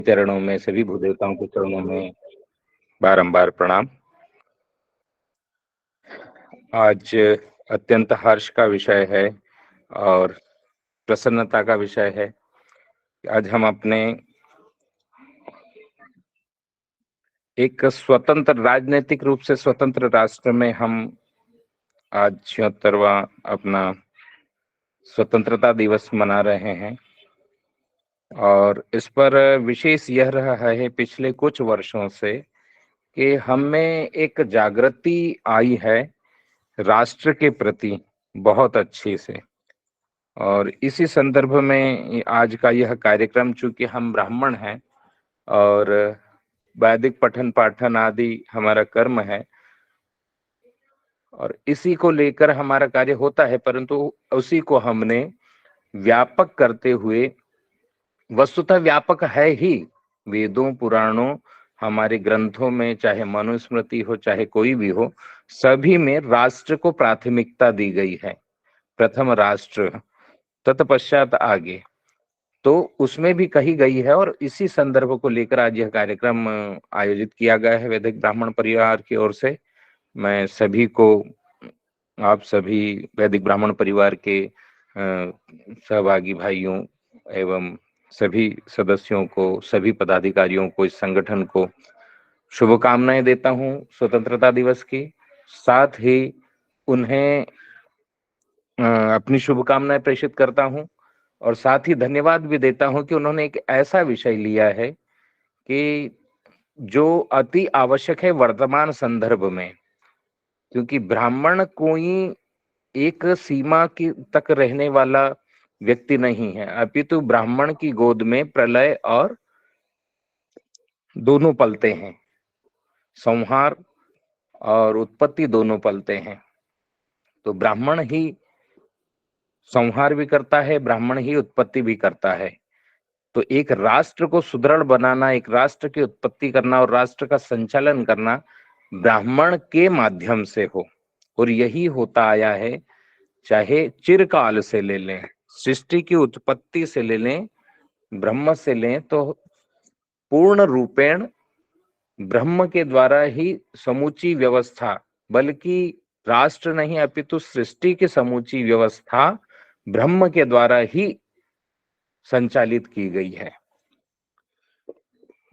चरणों में, सभी भूदेवताओं के चरणों में बारंबार प्रणाम। आज अत्यंत हर्ष का विषय है और प्रसन्नता का विषय है। आज हम अपने एक स्वतंत्र, राजनीतिक रूप से स्वतंत्र राष्ट्र में हम आज 76वां अपना स्वतंत्रता दिवस मना रहे हैं। और इस पर विशेष यह रहा है पिछले कुछ वर्षों से कि हम में एक जागृति आई है राष्ट्र के प्रति बहुत अच्छी से। और इसी संदर्भ में आज का यह कार्यक्रम, चूंकि हम ब्राह्मण हैं और वैदिक पठन पाठन आदि हमारा कर्म है और इसी को लेकर हमारा कार्य होता है, परंतु उसी को हमने व्यापक करते हुए, वस्तुतः व्यापक है ही, वेदों पुराणों हमारे ग्रंथों में, चाहे मनुस्मृति हो चाहे कोई भी हो, सभी में राष्ट्र को प्राथमिकता दी गई है। प्रथम राष्ट्र, तत्पश्चात आगे, तो उसमें भी कही गई है। और इसी संदर्भ को लेकर आज यह कार्यक्रम आयोजित किया गया है वैदिक ब्राह्मण परिवार की ओर से। मैं सभी को, आप सभी वैदिक ब्राह्मण परिवार के सहभागी भाइयों एवं सभी सदस्यों को, सभी पदाधिकारियों को, इस संगठन को शुभकामनाएं देता हूं स्वतंत्रता दिवस की। साथ ही उन्हें अपनी शुभकामनाएं प्रेषित करता हूं और साथ ही धन्यवाद भी देता हूं कि उन्होंने एक ऐसा विषय लिया है कि जो अति आवश्यक है वर्तमान संदर्भ में, क्योंकि ब्राह्मण कोई एक सीमा की तक रहने वाला व्यक्ति नहीं है, अपितु ब्राह्मण की गोद में प्रलय और दोनों पलते हैं, संहार और उत्पत्ति दोनों पलते हैं। तो ब्राह्मण ही संहार भी करता है, ब्राह्मण ही उत्पत्ति भी करता है। तो एक राष्ट्र को सुदृढ़ बनाना, एक राष्ट्र की उत्पत्ति करना और राष्ट्र का संचालन करना ब्राह्मण के माध्यम से हो, और यही होता आया है। चाहे चिरकाल से ले लें, सृष्टि की उत्पत्ति से ले लें, ब्रह्म से लें, तो पूर्ण रूपेण ब्रह्म के द्वारा ही समूची व्यवस्था, बल्कि राष्ट्र नहीं अपितु सृष्टि की समूची व्यवस्था ब्रह्म के द्वारा ही संचालित की गई है।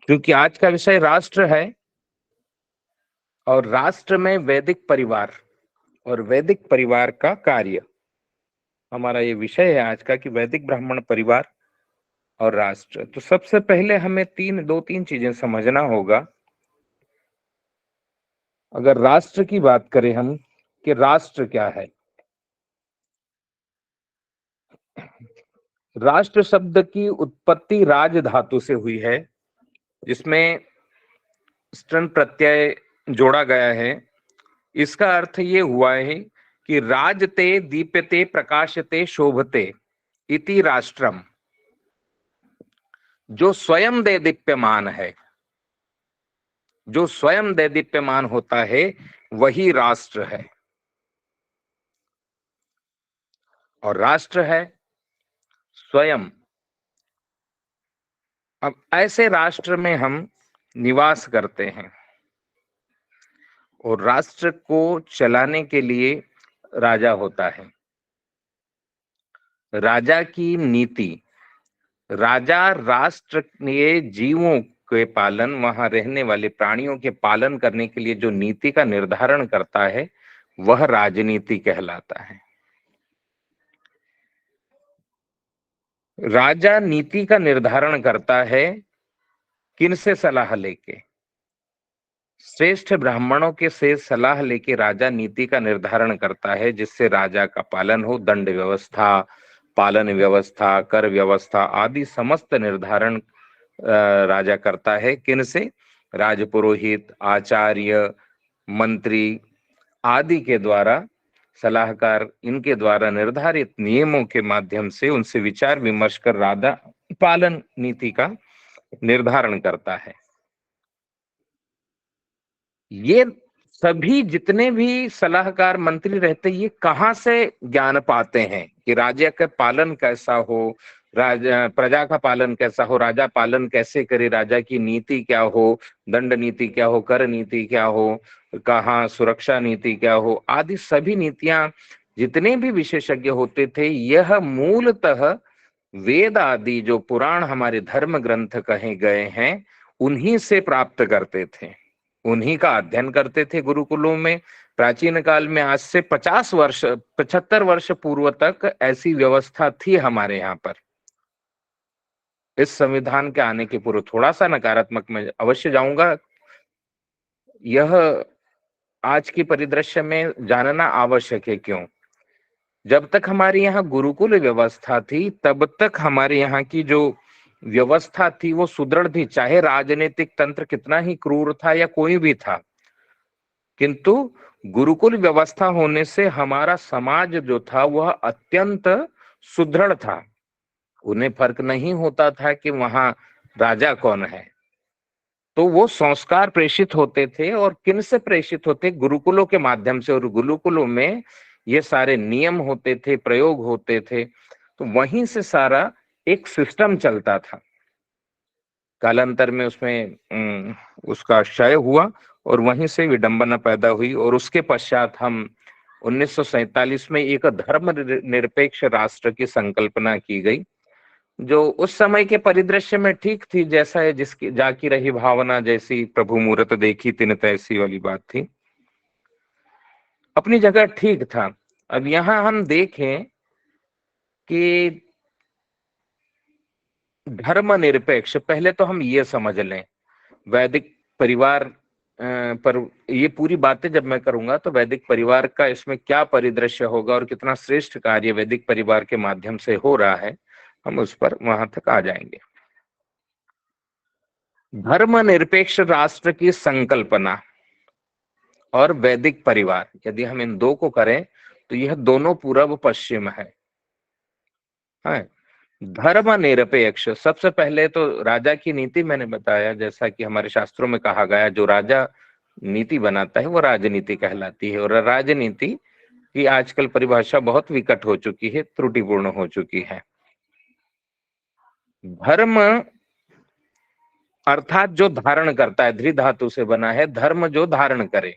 क्योंकि आज का विषय राष्ट्र है और राष्ट्र में वैदिक परिवार और वैदिक परिवार का कार्य, हमारा ये विषय है आज का कि वैदिक ब्राह्मण परिवार और राष्ट्र। तो सबसे पहले हमें दो तीन चीजें समझना होगा। अगर राष्ट्र की बात करें हम कि राष्ट्र क्या है, राष्ट्र शब्द की उत्पत्ति राज धातु से हुई है, जिसमें स्टन प्रत्यय जोड़ा गया है। इसका अर्थ ये हुआ है कि राजते दीप्यते प्रकाशते शोभते इति राष्ट्रम, जो स्वयं दे दीप्यमान है, जो स्वयं दे दीप्यमान होता है, वही राष्ट्र है। और राष्ट्र है स्वयं। अब ऐसे राष्ट्र में हम निवास करते हैं और राष्ट्र को चलाने के लिए राजा होता है। राजा की नीति, राजा राष्ट्र के जीवों के पालन, वहां रहने वाले प्राणियों के पालन करने के लिए जो नीति का निर्धारण करता है, वह राजनीति कहलाता है। राजा नीति का निर्धारण करता है किनसे सलाह लेके? श्रेष्ठ ब्राह्मणों के से सलाह लेके राजा नीति का निर्धारण करता है, जिससे राजा का पालन हो। दंड व्यवस्था, पालन व्यवस्था, कर व्यवस्था आदि समस्त निर्धारण राजा करता है। किनसे? राजपुरोहित, आचार्य, मंत्री आदि के द्वारा, सलाहकार, इनके द्वारा निर्धारित नियमों के माध्यम से उनसे विचार विमर्श कर राजा पालन नीति का निर्धारण करता है। ये सभी जितने भी सलाहकार मंत्री रहते, ये कहाँ से ज्ञान पाते हैं कि राज्य का पालन कैसा हो, राजा प्रजा का पालन कैसा हो, राजा पालन कैसे करे, राजा की नीति क्या हो, दंड नीति क्या हो, कर नीति क्या हो, कहाँ सुरक्षा नीति क्या हो, आदि सभी नीतियां जितने भी विशेषज्ञ होते थे, यह मूलतः वेद आदि जो पुराण हमारे धर्म ग्रंथ कहे गए हैं उन्हीं से प्राप्त करते थे, उन्हीं का अध्ययन करते थे गुरुकुलों में। प्राचीन काल में आज से 50 वर्ष 75 वर्ष पूर्व तक ऐसी व्यवस्था थी हमारे यहाँ पर। इस संविधान के आने के पूर्व, थोड़ा सा नकारात्मक में अवश्य जाऊंगा, यह आज की परिदृश्य में जानना आवश्यक है। क्यों? जब तक हमारे यहाँ गुरुकुल व्यवस्था थी तब तक हमारे यहाँ की जो व्यवस्था थी वो सुदृढ़ थी, चाहे राजनीतिक तंत्र कितना ही क्रूर था या कोई भी था, किंतु गुरुकुल व्यवस्था होने से हमारा समाज जो था वह अत्यंत सुदृढ़ था। उन्हें फर्क नहीं होता था कि वहां राजा कौन है, तो वो संस्कार प्रेषित होते थे। और किन से प्रेषित होते? गुरुकुलों के माध्यम से। और गुरुकुलों में ये सारे नियम होते थे, प्रयोग होते थे, तो वहीं से सारा एक सिस्टम चलता था। कालांतर में उसमें उसका क्षय हुआ और वहीं से विडंबना पैदा हुई। और उसके पश्चात हम 1947 में एक धर्म निरपेक्ष राष्ट्र की संकल्पना की गई, जो उस समय के परिदृश्य में ठीक थी। जैसा है जिसकी जाकी रही भावना, जैसी प्रभु मूरत देखी तिन तैसी वाली बात थी, अपनी जगह ठीक था। अब यहां हम देखें कि धर्मनिरपेक्ष, पहले तो हम ये समझ लें वैदिक परिवार पर ये पूरी बातें जब मैं करूंगा तो वैदिक परिवार का इसमें क्या परिदृश्य होगा और कितना श्रेष्ठ कार्य वैदिक परिवार के माध्यम से हो रहा है, हम उस पर वहां तक आ जाएंगे। धर्मनिरपेक्ष राष्ट्र की संकल्पना और वैदिक परिवार, यदि हम इन दो को करें तो यह दोनों पूर्व पश्चिम है। धर्मनिरपेक्ष, सबसे पहले तो राजा की नीति मैंने बताया, जैसा कि हमारे शास्त्रों में कहा गया, जो राजा नीति बनाता है वो राजनीति कहलाती है। और राजनीति की आजकल परिभाषा बहुत विकट हो चुकी है, त्रुटिपूर्ण हो चुकी है। धर्म अर्थात जो धारण करता है, धृ धातु से बना है, धर्म जो धारण करे।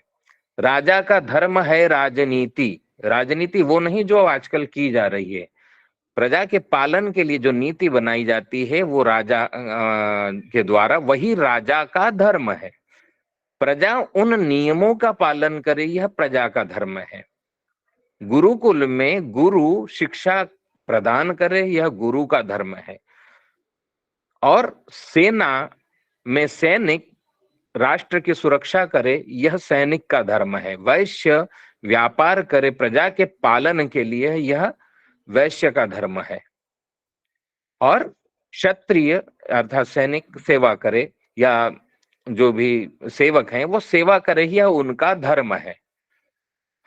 राजा का धर्म है राजनीति। राजनीति वो नहीं जो आजकल की जा रही है। प्रजा के पालन के लिए जो नीति बनाई जाती है वो राजा के द्वारा, वही राजा का धर्म है। प्रजा उन नियमों का पालन करे, यह प्रजा का धर्म है। गुरुकुल में गुरु शिक्षा प्रदान करे, यह गुरु का धर्म है। और सेना में सैनिक राष्ट्र की सुरक्षा करे, यह सैनिक का धर्म है। वैश्य व्यापार करे प्रजा के पालन के लिए, यह वैश्य का धर्म है। और क्षत्रिय अर्थात सैनिक सेवा करे, या जो भी सेवक हैं वो सेवा करे, यह उनका धर्म है।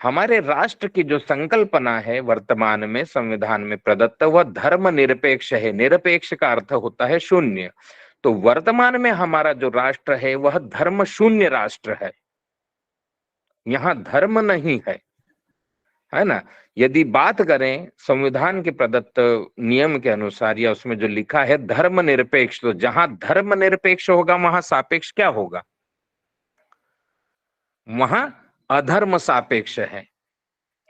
हमारे राष्ट्र की जो संकल्पना है वर्तमान में संविधान में प्रदत्त, वह धर्म निरपेक्ष है। निरपेक्ष का अर्थ होता है शून्य। तो वर्तमान में हमारा जो राष्ट्र है वह धर्म शून्य राष्ट्र है। यहाँ धर्म नहीं है ना। यदि बात करें संविधान के प्रदत्त नियम के अनुसार या उसमें जो लिखा है धर्म निरपेक्ष, तो जहां धर्म निरपेक्ष होगा वहां सापेक्ष क्या होगा? वहां अधर्म सापेक्ष है।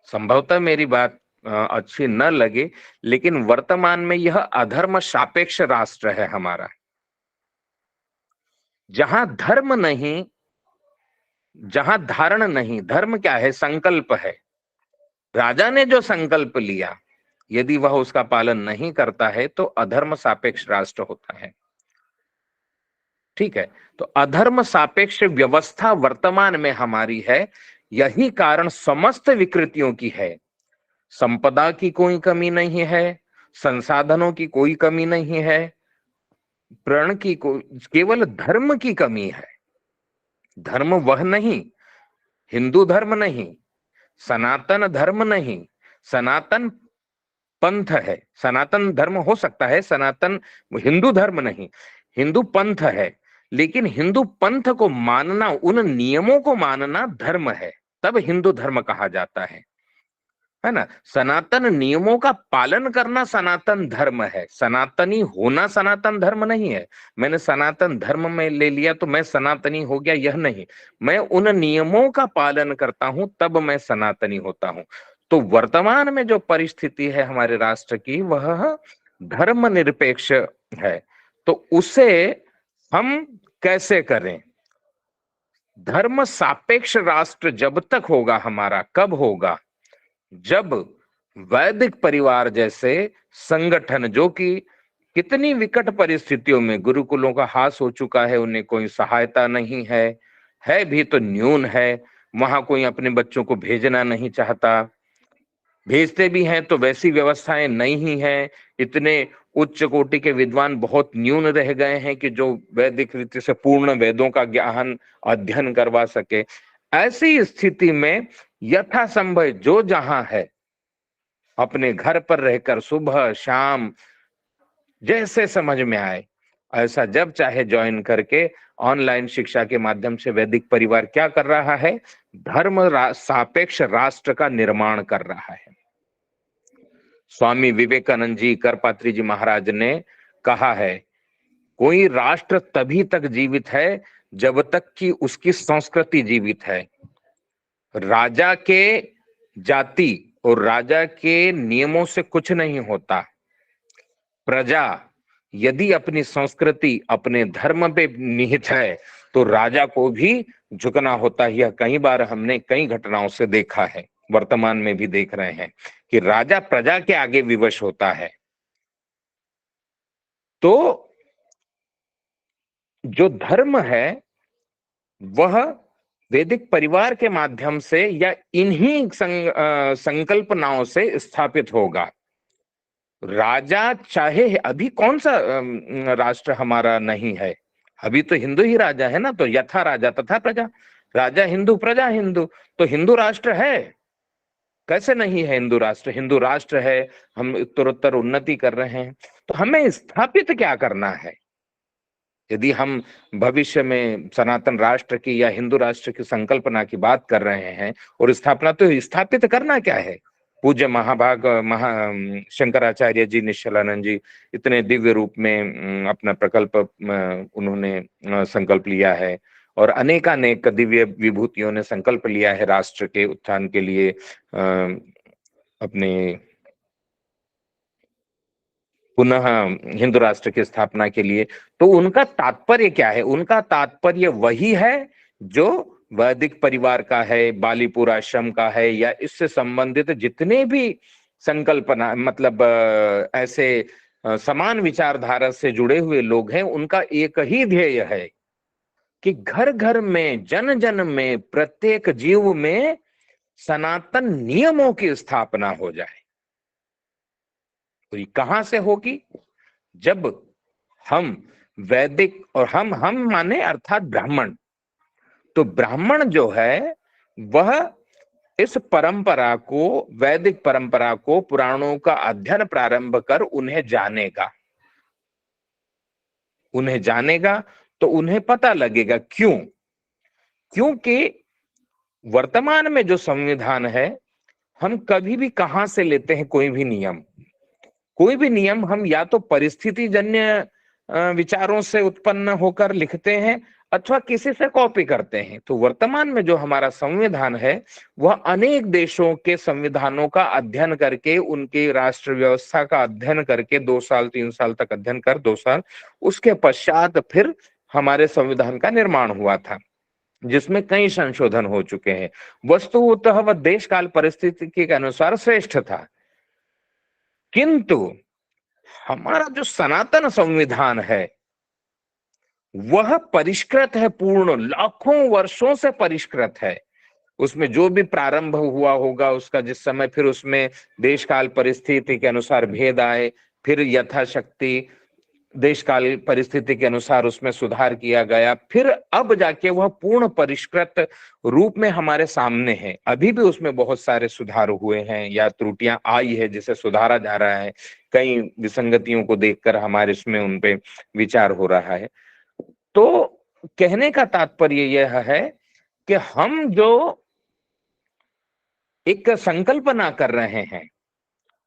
संभवतः मेरी बात अच्छी न लगे, लेकिन वर्तमान में यह अधर्म सापेक्ष राष्ट्र है हमारा। जहां धर्म नहीं, जहां धारण नहीं, धर्म क्या है? संकल्प है। राजा ने जो संकल्प लिया यदि वह उसका पालन नहीं करता है तो अधर्म सापेक्ष राष्ट्र होता है। ठीक है, तो अधर्म सापेक्ष व्यवस्था वर्तमान में हमारी है। यही कारण समस्त विकृतियों की है। संपदा की कोई कमी नहीं है, संसाधनों की कोई कमी नहीं है, प्रण की कोई, केवल धर्म की कमी है। धर्म वह नहीं, हिंदू धर्म नहीं, सनातन धर्म नहीं, सनातन पंथ है। सनातन धर्म हो सकता है, सनातन हिंदू धर्म नहीं, हिंदू पंथ है। लेकिन हिंदू पंथ को मानना, उन नियमों को मानना धर्म है, तब हिंदू धर्म कहा जाता है है ना। सनातन नियमों का पालन करना सनातन धर्म है, सनातनी होना सनातन धर्म नहीं है। मैंने सनातन धर्म में ले लिया तो मैं सनातनी हो गया, यह नहीं। मैं उन नियमों का पालन करता हूं तब मैं सनातनी होता हूं। तो वर्तमान में जो परिस्थिति है हमारे राष्ट्र की, वह धर्मनिरपेक्ष है। तो उसे हम कैसे करें? धर्म सापेक्ष राष्ट्र जब तक होगा हमारा, कब होगा? जब वैदिक परिवार जैसे संगठन, जो कि कितनी विकट परिस्थितियों में गुरुकुलों का हास हो चुका है, उन्हें कोई सहायता नहीं है भी तो न्यून है, वहां कोई अपने बच्चों को भेजना नहीं चाहता, भेजते भी हैं तो वैसी व्यवस्थाएं नहीं है, इतने उच्च कोटि के विद्वान बहुत न्यून रह गए हैं कि जो वैदिक रीति से पूर्ण वेदों का ज्ञान अध्ययन करवा सके। ऐसी स्थिति में यथासंभव जो जहां है, अपने घर पर रहकर सुबह शाम जैसे समझ में आए ऐसा जब चाहे ज्वाइन करके ऑनलाइन शिक्षा के माध्यम से वैदिक परिवार क्या कर रहा है? सापेक्ष राष्ट्र का निर्माण कर रहा है। स्वामी विवेकानंद जी, करपात्री जी महाराज ने कहा है, कोई राष्ट्र तभी तक जीवित है जब तक कि उसकी संस्कृति जीवित है। राजा के जाति और राजा के नियमों से कुछ नहीं होता। प्रजा यदि अपनी संस्कृति, अपने धर्म पे निहित है तो राजा को भी झुकना होता है। यह कई बार हमने कई घटनाओं से देखा है, वर्तमान में भी देख रहे हैं कि राजा प्रजा के आगे विवश होता है। तो जो धर्म है वह वैदिक परिवार के माध्यम से या इन्हीं संकल्पनाओं से स्थापित होगा। राजा चाहे, अभी कौन सा राष्ट्र हमारा नहीं है? अभी तो हिंदू ही राजा है ना, तो यथा राजा तथा प्रजा, राजा हिंदू प्रजा हिंदू, तो हिंदू राष्ट्र है। कैसे नहीं है हिंदू राष्ट्र? हिंदू राष्ट्र है, हम उत्तरोत्तर उन्नति कर रहे हैं। तो हमें स्थापित क्या करना है? यदि हम भविष्य में सनातन राष्ट्र की या हिंदू राष्ट्र की संकल्पना की बात कर रहे हैं और स्थापना, तो स्थापित करना क्या है? पूज्य महाभाग शंकराचार्य जी, निश्चलानंद जी, इतने दिव्य रूप में अपना प्रकल्प उन्होंने संकल्प लिया है, और अनेकानेक दिव्य विभूतियों ने संकल्प लिया है राष्ट्र के उत्थान के लिए, अपने पुनः हिंदू राष्ट्र की स्थापना के लिए। तो उनका तात्पर्य क्या है? उनका तात्पर्य वही है जो वैदिक परिवार का है, बालीपुर आश्रम का है, या इससे संबंधित जितने भी संकल्पना, मतलब ऐसे समान विचारधारा से जुड़े हुए लोग हैं, उनका एक ही ध्येय है कि घर घर में, जन जन में, प्रत्येक जीव में सनातन नियमों की स्थापना हो जाए। तो ये कहां से होगी? जब हम वैदिक, और हम माने अर्थात ब्राह्मण, तो ब्राह्मण जो है वह इस परंपरा को, वैदिक परंपरा को, पुराणों का अध्ययन प्रारंभ कर उन्हें जानेगा तो उन्हें पता लगेगा। क्यों? क्योंकि वर्तमान में जो संविधान है, हम कभी भी कहां से लेते हैं कोई भी नियम हम या तो परिस्थिति जन्य विचारों से उत्पन्न होकर लिखते हैं अथवा किसी से कॉपी करते हैं। तो वर्तमान में जो हमारा संविधान है वह अनेक देशों के संविधानों का अध्ययन करके, उनकी राष्ट्र व्यवस्था का अध्ययन करके, 2 साल 3 साल तक अध्ययन कर, 2 साल, उसके पश्चात फिर हमारे संविधान का निर्माण हुआ था, जिसमें कई संशोधन हो चुके हैं। वस्तुतः वह देश काल परिस्थिति के अनुसार श्रेष्ठ था, किंतु हमारा जो सनातन संविधान है वह परिष्कृत है, पूर्ण लाखों वर्षों से परिष्कृत है। उसमें जो भी प्रारंभ हुआ होगा उसका, जिस समय फिर उसमें देश काल परिस्थिति के अनुसार भेद आए, फिर यथाशक्ति देश काल परिस्थिति के अनुसार उसमें सुधार किया गया, फिर अब जाके वह पूर्ण परिष्कृत रूप में हमारे सामने है। अभी भी उसमें बहुत सारे सुधार हुए हैं या त्रुटियां आई है जिसे सुधारा जा रहा है। कई विसंगतियों को देखकर हमारे इसमें उन पे विचार हो रहा है। तो कहने का तात्पर्य यह है कि हम जो एक संकल्पना कर रहे हैं।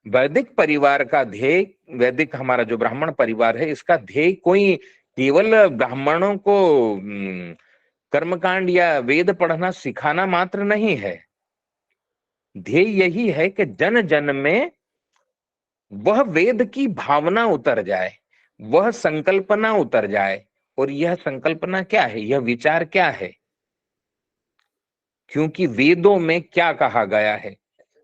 वैदिक परिवार का ध्येय, वैदिक हमारा जो ब्राह्मण परिवार है, इसका ध्येय कोई केवल ब्राह्मणों को कर्मकांड या वेद पढ़ना सिखाना मात्र नहीं है। ध्येय यही है कि जन जन में वह वेद की भावना उतर जाए, वह संकल्पना उतर जाए। और यह संकल्पना क्या है, यह विचार क्या है? क्योंकि वेदों में क्या कहा गया है,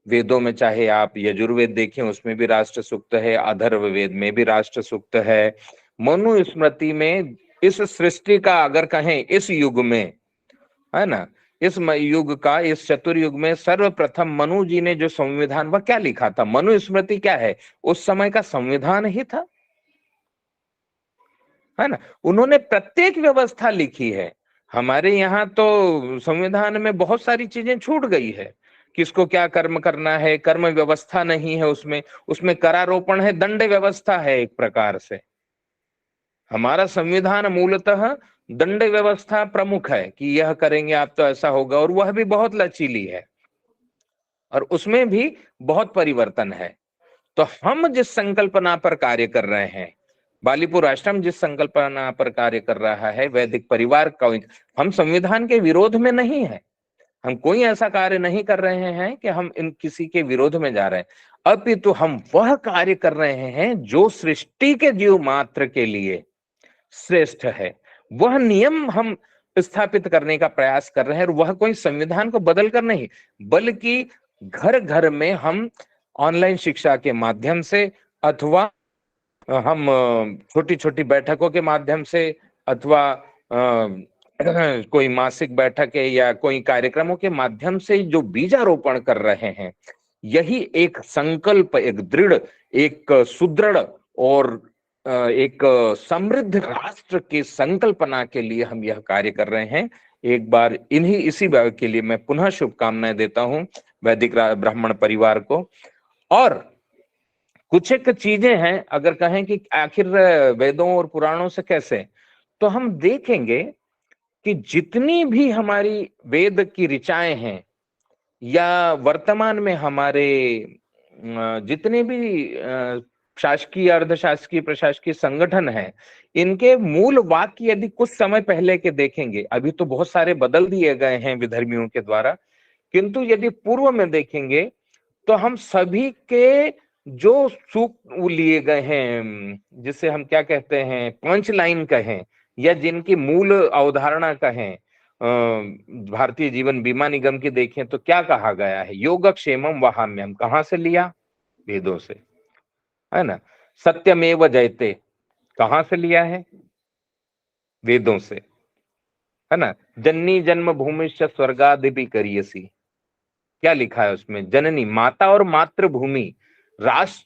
वेदों में चाहे आप यजुर्वेद देखें, उसमें भी राष्ट्र सूक्त है, अथर्व वेद में भी राष्ट्र सूक्त है, मनुस्मृति में, इस सृष्टि का अगर कहें इस युग में, है ना, इस युग का, इस चतुर्युग में सर्वप्रथम मनु जी ने जो संविधान, वह क्या लिखा था? मनुस्मृति क्या है? उस समय का संविधान ही था, है ना। उन्होंने प्रत्येक व्यवस्था लिखी है। हमारे यहाँ तो संविधान में बहुत सारी चीजें छूट गई है, किसको क्या कर्म करना है, कर्म व्यवस्था नहीं है उसमें। उसमें करारोपण है, दंड व्यवस्था है एक प्रकार से। हमारा संविधान मूलतः दंड व्यवस्था प्रमुख है कि यह करेंगे आप तो ऐसा होगा, और वह भी बहुत लचीली है, और उसमें भी बहुत परिवर्तन है। तो हम जिस संकल्पना पर कार्य कर रहे हैं, बालीपुर आश्रम जिस संकल्पना पर कार्य कर रहा है, वैदिक परिवार का, हम संविधान के विरोध में नहीं है। हम कोई ऐसा कार्य नहीं कर रहे हैं कि हम इन किसी के विरोध में जा रहे हैं, अपितु हम वह कार्य कर रहे हैं जो सृष्टि के जीव मात्र के लिए श्रेष्ठ है। वह नियम हम स्थापित करने का प्रयास कर रहे हैं, और वह कोई संविधान को बदल कर नहीं, बल्कि घर घर में हम ऑनलाइन शिक्षा के माध्यम से, अथवा हम छोटी छोटी बैठकों के माध्यम से, अथवा कोई मासिक बैठक है या कोई कार्यक्रमों के माध्यम से जो बीजारोपण कर रहे हैं, यही एक संकल्प, एक दृढ़, एक सुदृढ़ और एक समृद्ध राष्ट्र की संकल्पना के लिए हम यह कार्य कर रहे हैं। एक बार इसी बात के लिए मैं पुनः शुभकामनाएं देता हूं वैदिक ब्राह्मण परिवार को। और कुछ एक चीजें हैं, अगर कहें कि आखिर वेदों और पुराणों से कैसे, तो हम देखेंगे कि जितनी भी हमारी वेद की ऋचाएं हैं, या वर्तमान में हमारे जितने भी शासकीय, अर्धशासकीय, प्रशासकीय संगठन हैं, इनके मूल वाक्य यदि कुछ समय पहले के देखेंगे, अभी तो बहुत सारे बदल दिए गए हैं विधर्मियों के द्वारा, किंतु यदि पूर्व में देखेंगे तो हम सभी के जो सूत्र लिए गए हैं, जिसे हम क्या कहते हैं, पंच लाइन कहें, या जिनकी मूल अवधारणा कहें, भारतीय जीवन बीमा निगम की देखें तो क्या कहा गया है, योगक्षेमम वहाम्यम, कहाँ से लिया? वेदों से, है ना। सत्यमेव जयते, कहाँ से लिया है? वेदों से, है ना। जननी जन्म भूमिश्च स्वर्गादिपि करियसी, क्या लिखा है उसमें? जननी, माता और मातृभूमि, राष्ट्र,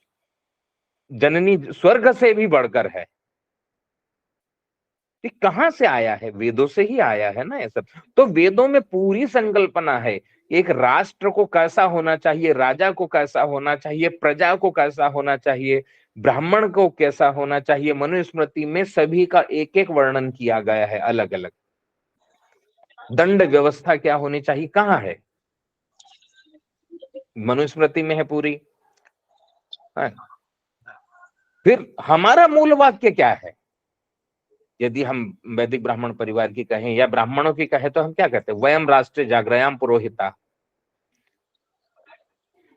जननी स्वर्ग से भी बढ़कर है। ये कहां से आया है? वेदों से ही आया है ना ये सब। तो वेदों में पूरी संकल्पना है, एक राष्ट्र को कैसा होना चाहिए, राजा को कैसा होना चाहिए, प्रजा को कैसा होना चाहिए, ब्राह्मण को कैसा होना चाहिए। मनुस्मृति में सभी का एक एक वर्णन किया गया है, अलग अलग। दंड व्यवस्था क्या होनी चाहिए, कहाँ है? मनुस्मृति में है पूरी, है। फिर हमारा मूल वाक्य क्या है? यदि हम वैदिक ब्राह्मण परिवार की कहें या ब्राह्मणों की कहें तो हम क्या कहते हैं? वयम राष्ट्र जागृयाम पुरोहिता,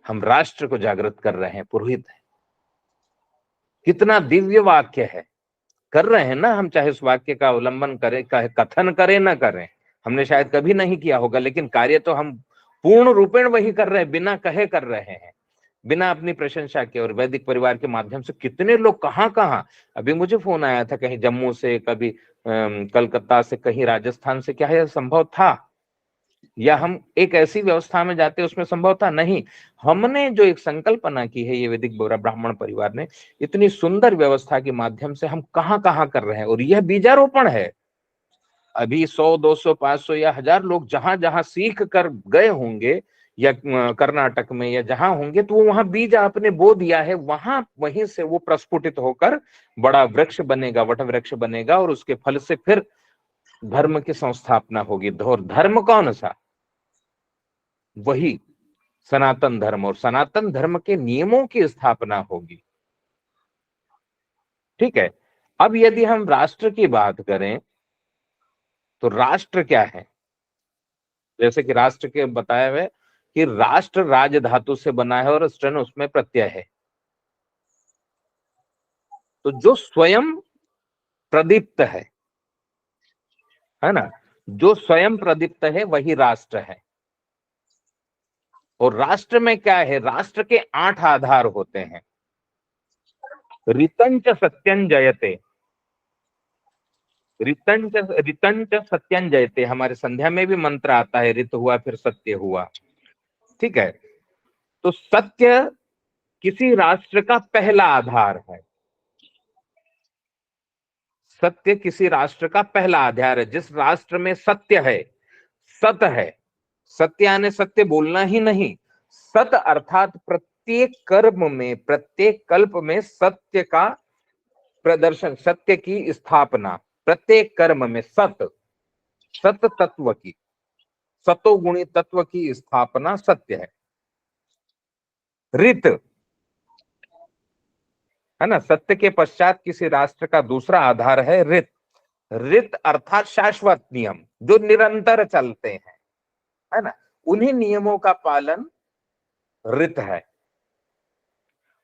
हम राष्ट्र को जागृत कर रहे हैं, पुरोहित है। कितना दिव्य वाक्य है, कर रहे हैं ना हम, चाहे उस वाक्य का अवलंबन करें, कथन करें ना करें, हमने शायद कभी नहीं किया होगा, लेकिन कार्य तो हम पूर्ण रूपेण वही कर रहे हैं, बिना कहे कर रहे हैं, बिना अपनी प्रशंसा के। और वैदिक परिवार के माध्यम से कितने लोग कहाँ कहाँ, अभी मुझे फोन आया था कहीं जम्मू से, कभी कलकत्ता से, कहीं राजस्थान से, क्या यह संभव था? या हम एक ऐसी व्यवस्था में जाते उसमें संभव था? नहीं। हमने जो एक संकल्पना की है, ये वैदिक ब्राह्मण परिवार ने, इतनी सुंदर व्यवस्था के माध्यम से हम कहाँ कहाँ कर रहे हैं, और यह बीजारोपण है। अभी 100, 200, 500 या 1000 लोग जहां जहां सीख कर गए होंगे, या कर्नाटक में या जहां होंगे, तो वो वहां बीज आपने बो दिया है, वहां वहीं से वो प्रस्फुटित होकर बड़ा वृक्ष बनेगा, वट वृक्ष बनेगा, और उसके फल से फिर धर्म की संस्थापना होगी। और धर्म कौन सा? वही सनातन धर्म, और सनातन धर्म के नियमों की स्थापना होगी। ठीक है। अब यदि हम राष्ट्र की बात करें तो राष्ट्र क्या है? जैसे कि राष्ट्र के बताया हुआ है कि राष्ट्र राज धातु से बना है और स्टन उसमें प्रत्यय तो जो स्वयं प्रदीप्त है ना, जो स्वयं प्रदीप्त है वही राष्ट्र है। और राष्ट्र में क्या है? राष्ट्र के 8 आधार होते हैं। ऋतंच सत्यं जयते, ऋतंच सत्यं जयते, हमारे संध्या में भी मंत्र आता है, ऋत हुआ फिर सत्य हुआ। ठीक है। तो सत्य किसी राष्ट्र का पहला आधार है। सत्य किसी राष्ट्र का पहला आधार है। जिस राष्ट्र में सत्य है, सत है, सत्य यानी सत्य बोलना ही नहीं, सत अर्थात प्रत्येक कर्म में, प्रत्येक कल्प में सत्य का प्रदर्शन, सत्य की स्थापना, प्रत्येक कर्म में सत, सत तत्व की, सतोगुणी तत्व की स्थापना सत्य है। ऋत है ना, सत्य के पश्चात किसी राष्ट्र का दूसरा आधार है ऋत। ऋत अर्थात शाश्वत नियम जो निरंतर चलते हैं, है ना, उन्हीं नियमों का पालन ऋत है।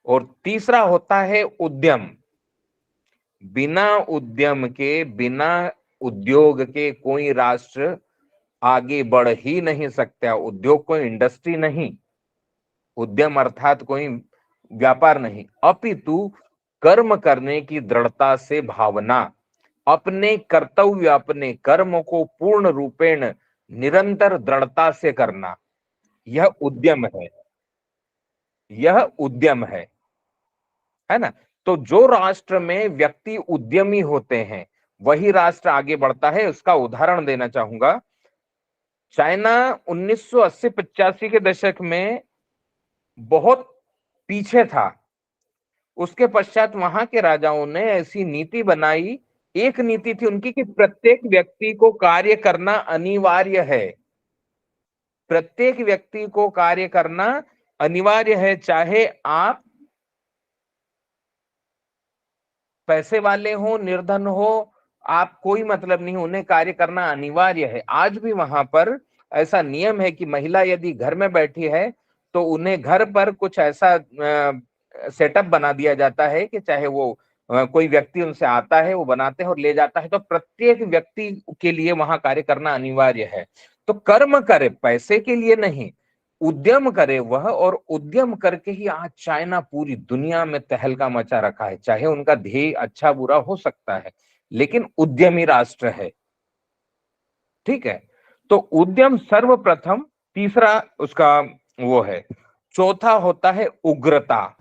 और तीसरा होता है उद्यम। बिना उद्यम के, बिना उद्योग के कोई राष्ट्र आगे बढ़ ही नहीं सकता। उद्योग कोई इंडस्ट्री नहीं, उद्यम अर्थात कोई व्यापार नहीं, अपितु कर्म करने की दृढ़ता से भावना, अपने कर्तव्य, अपने कर्म को पूर्ण रूपेण निरंतर दृढ़ता से करना, यह उद्यम है, यह उद्यम है ना। तो जो राष्ट्र में व्यक्ति उद्यमी होते हैं वही राष्ट्र आगे बढ़ता है। उसका उदाहरण देना चाहूंगा। चाइना 1980-85 के दशक में बहुत पीछे था। उसके पश्चात वहां के राजाओं ने ऐसी नीति बनाई, एक नीति थी उनकी कि प्रत्येक व्यक्ति को कार्य करना अनिवार्य है। प्रत्येक व्यक्ति को कार्य करना अनिवार्य है, चाहे आप पैसे वाले हो, निर्धन हो, आप कोई मतलब नहीं, उन्हें कार्य करना अनिवार्य है। आज भी वहां पर ऐसा नियम है कि महिला यदि घर में बैठी है तो उन्हें घर पर कुछ ऐसा सेटअप बना दिया जाता है कि चाहे वो कोई व्यक्ति उनसे आता है, वो बनाते हैं और ले जाता है। तो प्रत्येक व्यक्ति के लिए वहां कार्य करना अनिवार्य है। तो कर्म करे, पैसे के लिए नहीं, उद्यम करे वह, और उद्यम करके ही आज चाइना पूरी दुनिया में तहलका मचा रखा है। चाहे उनका ध्येय अच्छा बुरा हो सकता है, लेकिन उद्यमी राष्ट्र है। ठीक है। तो उद्यम सर्वप्रथम, तीसरा उसका वो है। चौथा होता है उग्रता।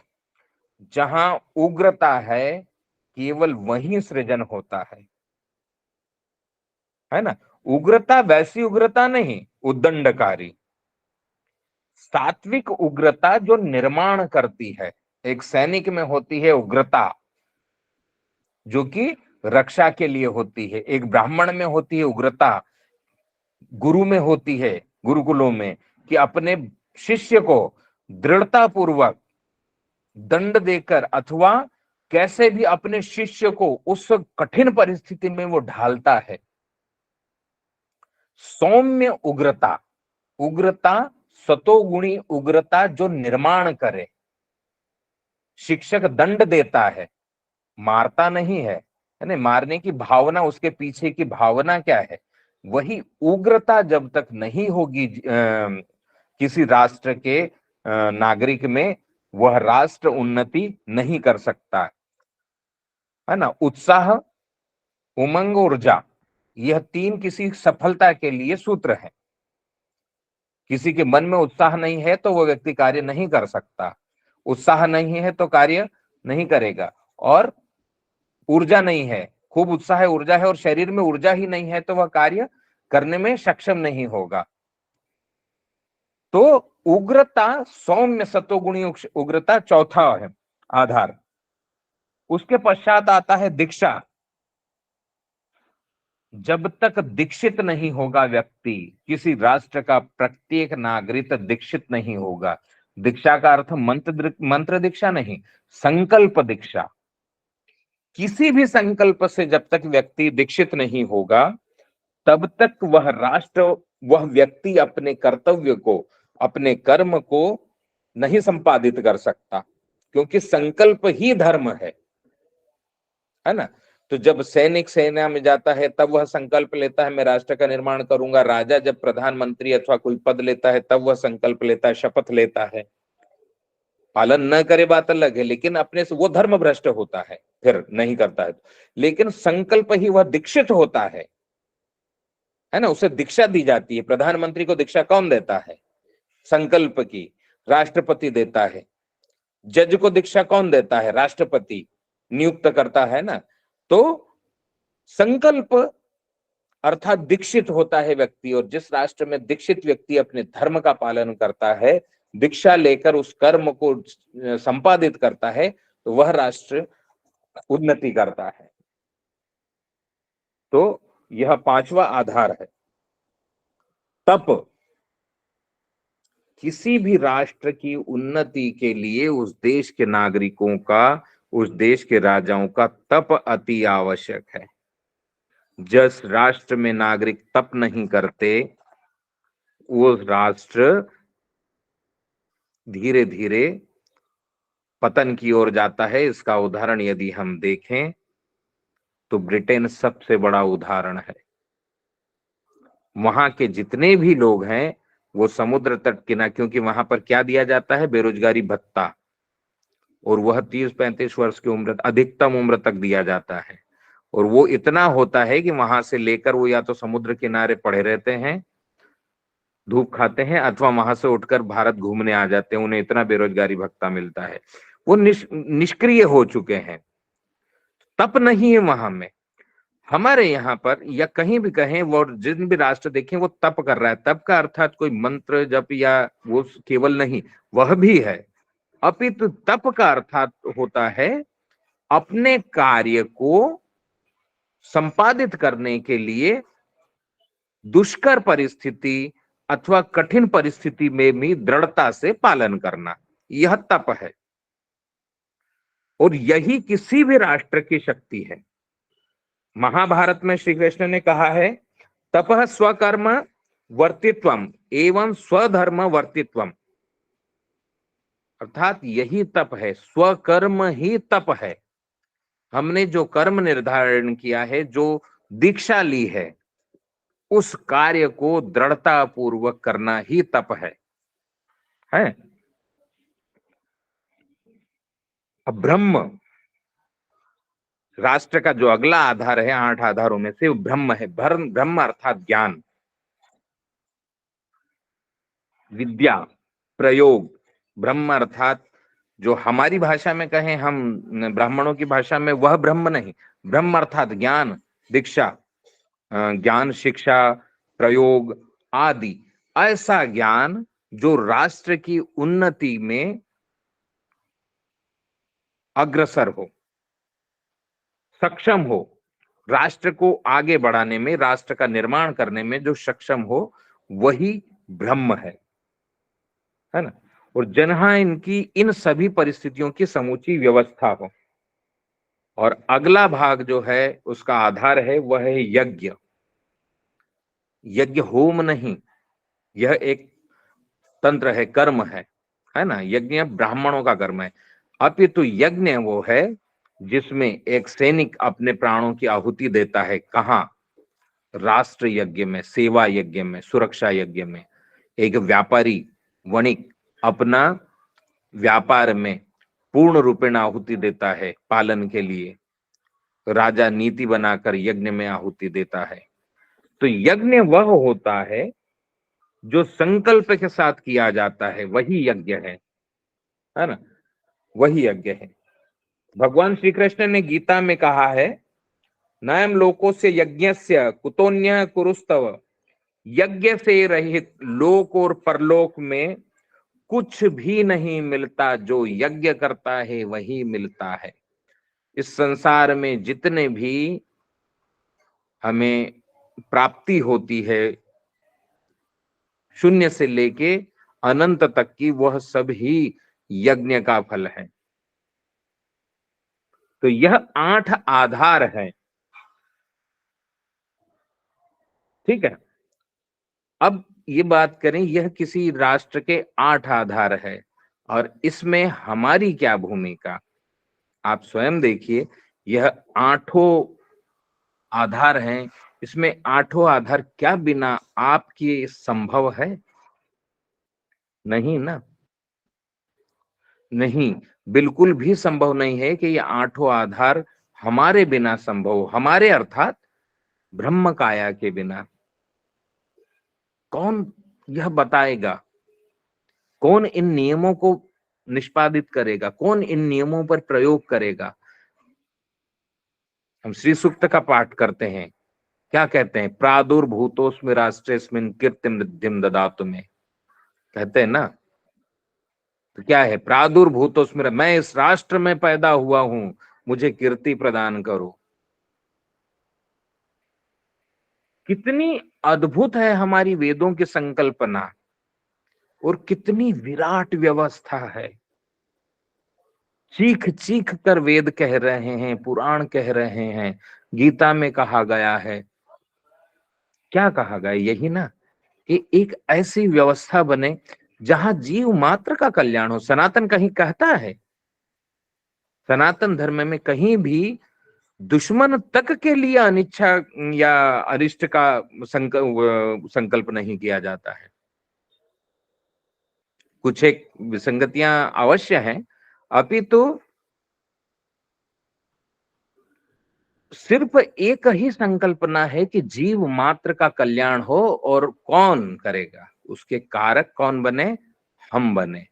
जहां उग्रता है केवल वहीं सृजन होता है ना। उग्रता वैसी उग्रता नहीं, उद्दंडकारी। सात्विक उग्रता जो निर्माण करती है। एक सैनिक में होती है उग्रता जो कि रक्षा के लिए होती है। एक ब्राह्मण में होती है उग्रता, गुरु में होती है, गुरुकुलों में, कि अपने शिष्य को दृढ़ता पूर्वक दंड देकर अथवा कैसे भी अपने शिष्य को उस कठिन परिस्थिति में वो ढालता है। सौम्य उग्रता, उग्रता सतोगुणी उग्रता जो निर्माण करे। शिक्षक दंड देता है, मारता नहीं है ना। मारने की भावना, उसके पीछे की भावना क्या है? वही उग्रता जब तक नहीं होगी किसी राष्ट्र के नागरिक में, वह राष्ट्र उन्नति नहीं कर सकता, है ना। उत्साह, उमंग, ऊर्जा, यह तीन किसी सफलता के लिए सूत्र है। किसी के मन में उत्साह नहीं है तो वह व्यक्ति कार्य नहीं कर सकता, उत्साह नहीं है तो कार्य नहीं करेगा, और ऊर्जा नहीं है, खूब उत्साह है, ऊर्जा है, और शरीर में ऊर्जा ही नहीं है तो वह कार्य करने में सक्षम नहीं होगा। तो उग्रता, सौम्य सतोगुणी उग्रता चौथा है आधार। उसके पश्चात आता है दीक्षा। जब तक दीक्षित नहीं होगा व्यक्ति, किसी राष्ट्र का प्रत्येक नागरिक दीक्षित नहीं होगा। दीक्षा का अर्थ मंत्र दीक्षा नहीं, संकल्प दीक्षा। किसी भी संकल्प से जब तक व्यक्ति दीक्षित नहीं होगा, तब तक वह राष्ट्र, वह व्यक्ति अपने कर्तव्य को, अपने कर्म को नहीं संपादित कर सकता, क्योंकि संकल्प ही धर्म है ना। तो जब सैनिक सेना में जाता है तब वह संकल्प लेता है मैं राष्ट्र का निर्माण करूंगा। राजा जब प्रधानमंत्री अथवा कोई पद लेता है तब वह संकल्प लेता है, शपथ लेता है। पालन न करे बात अलग है, लेकिन अपने से वो धर्म भ्रष्ट होता है, फिर नहीं करता है। लेकिन संकल्प ही वह दीक्षित होता है ना, उसे दीक्षा दी जाती है। प्रधानमंत्री को दीक्षा कौन देता है? संकल्प की, राष्ट्रपति देता है। जज को दीक्षा कौन देता है? राष्ट्रपति नियुक्त करता है ना। तो संकल्प अर्थात दीक्षित होता है व्यक्ति, और जिस राष्ट्र में दीक्षित व्यक्ति अपने धर्म का पालन करता है, दीक्षा लेकर उस कर्म को संपादित करता है, तो वह राष्ट्र उन्नति करता है। तो यह पांचवा आधार है, तप। किसी भी राष्ट्र की उन्नति के लिए उस देश के नागरिकों का, उस देश के राजाओं का तप अति आवश्यक है। जिस राष्ट्र में नागरिक तप नहीं करते, वो राष्ट्र धीरे धीरे पतन की ओर जाता है। इसका उदाहरण यदि हम देखें तो ब्रिटेन सबसे बड़ा उदाहरण है। वहां के जितने भी लोग हैं वो समुद्र तट किनारे, क्योंकि वहां पर क्या दिया जाता है? बेरोजगारी भत्ता, और वह 30-35 वर्ष की उम्र, अधिकतम उम्र तक दिया जाता है। और वो इतना होता है कि वहां से लेकर वो या तो समुद्र किनारे पड़े रहते हैं, धूप खाते हैं, अथवा वहां से उठकर भारत घूमने आ जाते हैं। उन्हें इतना बेरोजगारी भत्ता मिलता है। वो निष्क्रिय हो चुके हैं, तप नहीं है वहां में। हमारे यहाँ पर या कहीं भी कहें, वो जिन भी राष्ट्र देखें वो तप कर रहा है। तप का अर्थात कोई मंत्र जप या वो केवल नहीं, वह भी है, अपितु तप का अर्थात होता है अपने कार्य को संपादित करने के लिए दुष्कर परिस्थिति अथवा कठिन परिस्थिति में भी दृढ़ता से पालन करना, यह तप है। और यही किसी भी राष्ट्र की शक्ति है। महाभारत में श्री कृष्ण ने कहा है, तपः स्वकर्म वर्तित्वम एवं स्वधर्म वर्तित्वम। अर्थात यही तप है, स्वकर्म ही तप है। हमने जो कर्म निर्धारण किया है, जो दीक्षा ली है, उस कार्य को दृढ़ता पूर्वक करना ही तप है। अब ब्रह्म, राष्ट्र का जो अगला आधार है 8 आधारों में से, वो ब्रह्म है। ब्रह्म अर्थात ज्ञान, विद्या, प्रयोग। ब्रह्म अर्थात जो हमारी भाषा में कहें हम, ब्राह्मणों की भाषा में, वह ब्रह्म नहीं। ब्रह्म अर्थात ज्ञान, दीक्षा, ज्ञान, शिक्षा, प्रयोग आदि। ऐसा ज्ञान जो राष्ट्र की उन्नति में अग्रसर हो, सक्षम हो, राष्ट्र को आगे बढ़ाने में, राष्ट्र का निर्माण करने में जो सक्षम हो, वही ब्रह्म है ना। और जहां इनकी इन सभी परिस्थितियों की समूची व्यवस्था हो। और अगला भाग जो है उसका आधार है, वह है यज्ञ। यज्ञ होम नहीं, यह एक तंत्र है, कर्म है ना। यज्ञ ब्राह्मणों का कर्म है, अपितु यज्ञ वो है जिसमें एक सैनिक अपने प्राणों की आहुति देता है। कहाँ? राष्ट्र यज्ञ में, सेवा यज्ञ में, सुरक्षा यज्ञ में। एक व्यापारी, वणिक अपना व्यापार में पूर्ण रूपेण आहुति देता है पालन के लिए। राजा नीति बनाकर यज्ञ में आहुति देता है। तो यज्ञ वह होता है जो संकल्प के साथ किया जाता है, वही यज्ञ है ना, वही यज्ञ है। भगवान श्री कृष्ण ने गीता में कहा है, नयम लोकोस्य यज्ञस्य कुतोन्य कुरुस्तव। यज्ञ से रहित लोक और परलोक में कुछ भी नहीं मिलता, जो यज्ञ करता है वही मिलता है। इस संसार में जितने भी हमें प्राप्ति होती है शून्य से लेके अनंत तक की, वह सब ही यज्ञ का फल है। तो यह 8 आधार है। ठीक है, अब ये बात करें, यह किसी राष्ट्र के 8 आधार है और इसमें हमारी क्या भूमिका। आप स्वयं देखिए, यह 8 आधार हैं, इसमें 8 आधार क्या बिना आपके संभव है? नहीं ना, नहीं, बिल्कुल भी संभव नहीं है कि ये 8 आधार हमारे बिना संभव हो। हमारे अर्थात ब्रह्म काया के बिना। कौन यह बताएगा? कौन इन नियमों को निष्पादित करेगा? कौन इन नियमों पर प्रयोग करेगा? हम श्री सूक्त का पाठ करते हैं, क्या कहते हैं? प्रादुर्भूतोस्मि राष्ट्रेस्मिन् कीर्तिं रिद्धिं ददातु मे, कहते हैं ना। तो क्या है प्रादुर्भूतोस्मि? मैं इस राष्ट्र में पैदा हुआ हूं, मुझे कीर्ति प्रदान करो। कितनी अद्भुत है हमारी वेदों की संकल्पना, और कितनी विराट व्यवस्था है। चीख चीख कर वेद कह रहे हैं, पुराण कह रहे हैं, गीता में कहा गया है। क्या कहा गया? यही ना, कि एक ऐसी व्यवस्था बने जहां जीव मात्र का कल्याण हो। सनातन कहीं कहता है, सनातन धर्म में कहीं भी दुश्मन तक के लिए अनिच्छा या अरिष्ट का संकल्प नहीं किया जाता है। कुछ एक विसंगतियां अवश्य हैं, अपितु सिर्फ एक ही संकल्पना है कि जीव मात्र का कल्याण हो। और कौन करेगा? उसके कारक कौन बने? हम बने।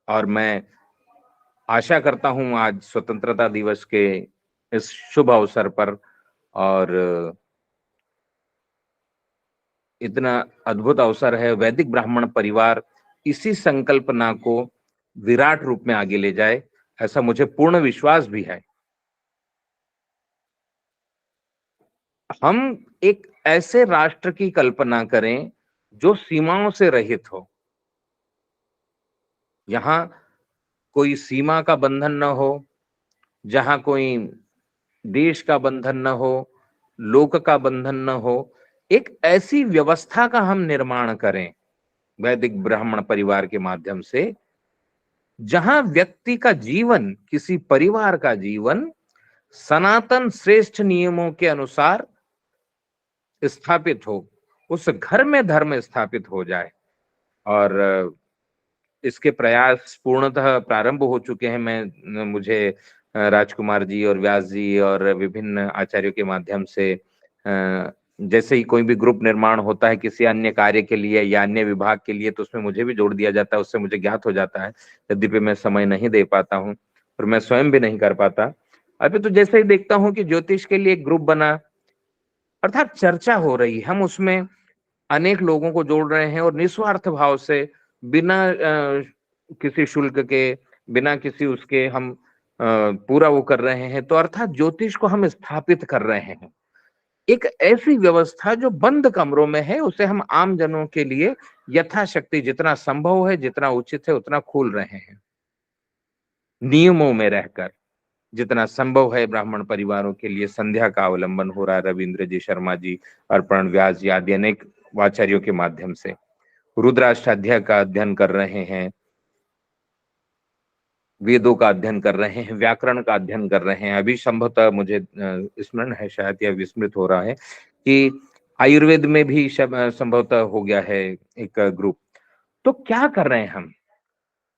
और मैं आशा करता हूं आज स्वतंत्रता दिवस के इस शुभ अवसर पर, और इतना अद्भुत अवसर है, वैदिक ब्राह्मण परिवार इसी संकल्पना को विराट रूप में आगे ले जाए, ऐसा मुझे पूर्ण विश्वास भी है। हम एक ऐसे राष्ट्र की कल्पना करें जो सीमाओं से रहित हो, यहाँ कोई सीमा का बंधन न हो, जहां कोई देश का बंधन न हो, लोक का बंधन न हो। एक ऐसी व्यवस्था का हम निर्माण करें वैदिक ब्राह्मण परिवार के माध्यम से, जहां व्यक्ति का जीवन, किसी परिवार का जीवन सनातन श्रेष्ठ नियमों के अनुसार स्थापित हो, उस घर में धर्म स्थापित हो जाए। और इसके प्रयास पूर्णतः प्रारंभ हो चुके हैं। मुझे राजकुमार जी और व्यास जी और विभिन्न आचार्यों के माध्यम से, जैसे ही कोई भी ग्रुप निर्माण होता है किसी अन्य कार्य के लिए या अन्य विभाग के लिए, तो उसमें मुझे भी जोड़ दिया जाता है, उससे मुझे ज्ञात हो जाता है। यद्यपि मैं समय नहीं दे पाता हूँ और मैं स्वयं भी नहीं कर पाता। अभी तो जैसे ही देखता हूँ कि ज्योतिष के लिए एक ग्रुप बना, अर्थात चर्चा हो रही, हम उसमें अनेक लोगों को जोड़ रहे हैं और निस्वार्थ भाव से, बिना किसी शुल्क के, बिना किसी उसके हम पूरा वो कर रहे हैं। तो अर्थात ज्योतिष को हम स्थापित कर रहे हैं। एक ऐसी व्यवस्था जो बंद कमरों में है, उसे हम आम जनों के लिए यथाशक्ति जितना संभव है, जितना उचित है, उतना खोल रहे हैं, नियमों में रहकर। जितना संभव है ब्राह्मण परिवारों के लिए संध्या का अवलंबन हो रहा है, रविंद्र जी, शर्मा जी, अर्पण, व्यास जी आदि अनेक आचार्यों के माध्यम से। रुद्राष्टाध्याय का अध्ययन कर रहे हैं, वेदों का अध्ययन कर रहे हैं, व्याकरण का अध्ययन कर रहे हैं। अभी संभवतः मुझे स्मरण है, शायद या विस्मृत हो रहा है, कि आयुर्वेद में भी संभवतः हो गया है एक ग्रुप। तो क्या कर रहे हैं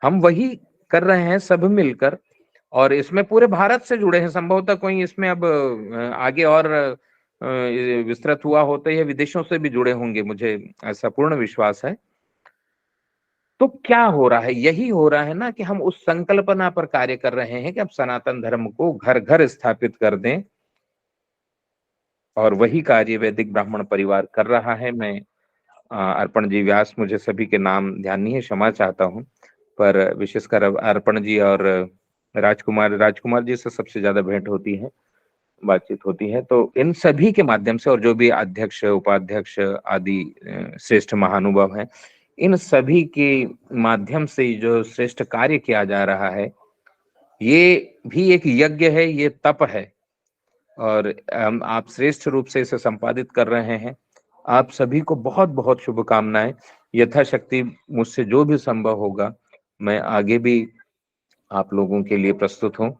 हम वही कर रहे हैं सब मिलकर, और इसमें पूरे भारत से जुड़े हैं। संभवतः कोई इसमें अब आगे और विस्तृत हुआ होता है, विदेशों से भी जुड़े होंगे, मुझे ऐसा पूर्ण विश्वास है। तो क्या हो रहा है? यही हो रहा है ना, कि हम उस संकल्पना पर कार्य कर रहे हैं कि अब सनातन धर्म को घर घर स्थापित कर दें, और वही कार्य वैदिक ब्राह्मण परिवार कर रहा है। मैं अर्पण जी, व्यास, मुझे सभी के नाम ध्यान नहीं है, क्षमा चाहता हूँ, पर विशेषकर अर्पण जी और राजकुमार जी से सबसे ज्यादा भेंट होती है। बातचीत होती है। तो इन सभी के माध्यम से, और जो भी अध्यक्ष उपाध्यक्ष आदि श्रेष्ठ महानुभाव हैं, इन सभी के माध्यम से जो श्रेष्ठ कार्य किया जा रहा है, ये भी एक यज्ञ है, ये तप है, और आप श्रेष्ठ रूप से इसे संपादित कर रहे हैं। आप सभी को बहुत बहुत शुभकामनाएं। यथाशक्ति मुझसे जो भी संभव होगा मैं आगे भी आप लोगों के लिए प्रस्तुत हूं,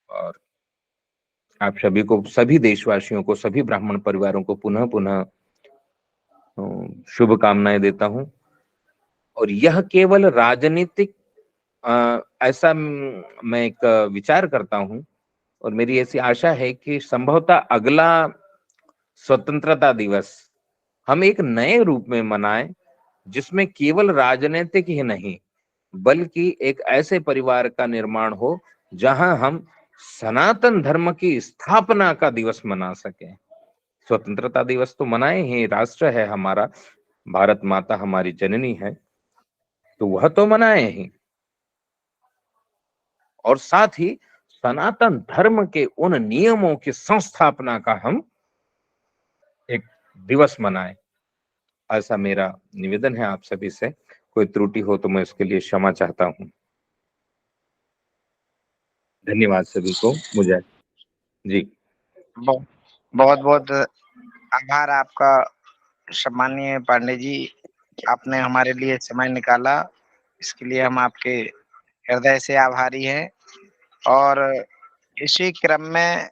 और आप सभी को, सभी देशवासियों को, सभी ब्राह्मण परिवारों को पुनः पुनः शुभकामनाएं देता हूं। और यह केवल राजनीतिक ऐसा मैं एक विचार करता हूं, और मेरी ऐसी आशा है कि संभवतः अगला स्वतंत्रता दिवस हम एक नए रूप में मनाएं, जिसमें केवल राजनीतिक ही नहीं बल्कि एक ऐसे परिवार का निर्माण हो जहां हम सनातन धर्म की स्थापना का दिवस मना सकें। स्वतंत्रता दिवस तो मनाए ही, राष्ट्र है हमारा, भारत माता हमारी जननी है, तो वह तो मनाए ही, और साथ ही सनातन धर्म के उन नियमों की संस्थापना का हम एक दिवस मनाएं। ऐसा मेरा निवेदन है आप सभी से। कोई त्रुटि हो तो मैं उसके लिए क्षमा चाहता हूं। धन्यवाद सभी को। मुझे जी बहुत बहुत आभार आपका सम्मानीय पांडे जी, आपने हमारे लिए समय निकाला, इसके लिए हम आपके हृदय से आभारी हैं। और इसी क्रम में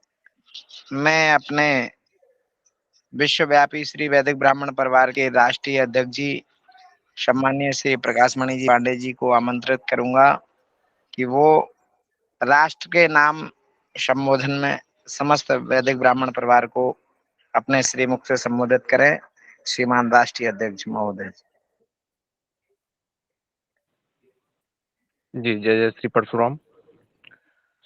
मैं अपने विश्वव्यापी श्री वैदिक ब्राह्मण परिवार के राष्ट्रीय अध्यक्ष जी सम्मानीय श्री प्रकाश मणि जी पांडे जी को आमंत्रित करूंगा कि वो राष्ट्र के नाम संबोधन में समस्त वैदिक ब्राह्मण परिवार को अपने श्रीमुख से संबोधित करें। श्रीमान राष्ट्रीय अध्यक्ष महोदय। जी, जय जय श्री परशुराम।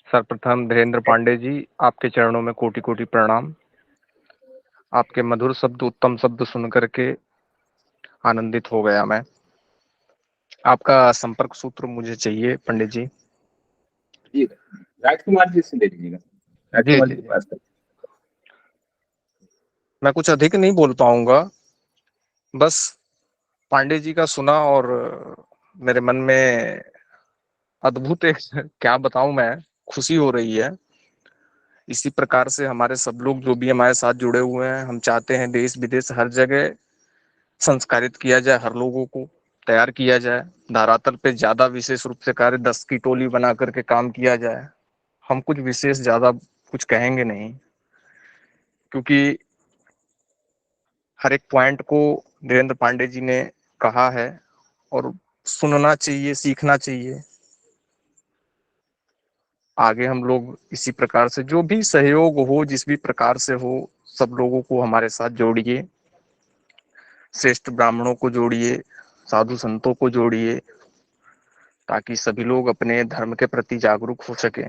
सर्वप्रथम धीरेन्द्र पांडे जी, आपके चरणों में कोटि कोटि प्रणाम। आपके मधुर शब्द, उत्तम शब्द सुन करके आनंदित हो गया मैं। आपका संपर्क सूत्र मुझे चाहिए पंडित जी। जी, राजकुमार जी से ले लीजिएगा, जी राजकुमार जी जी के जी, पास तक। मैं कुछ अधिक नहीं बोल पाऊंगा, बस पांडे जी का सुना और मेरे मन में अद्भुत एक क्या बताऊं मैं, खुशी हो रही है। इसी प्रकार से हमारे सब लोग जो भी हमारे साथ जुड़े हुए हैं, हम चाहते हैं देश विदेश हर जगह संस्कारित किया जाए, हर लोगों को तैयार किया जाए। धरातल पे ज्यादा विशेष रूप से कार्य 10 की टोली बना करके काम किया जाए। हम कुछ विशेष ज्यादा कुछ कहेंगे नहीं, क्योंकि हर एक पॉइंट को धीरेन्द्र पांडे जी ने कहा है और सुनना चाहिए, सीखना चाहिए। आगे हम लोग इसी प्रकार से जो भी सहयोग हो, जिस भी प्रकार से हो, सब लोगों को हमारे साथ जोड़िए, श्रेष्ठ ब्राह्मणों को जोड़िए, साधु संतों को जोड़िए, ताकि सभी लोग अपने धर्म के प्रति जागरूक हो सके।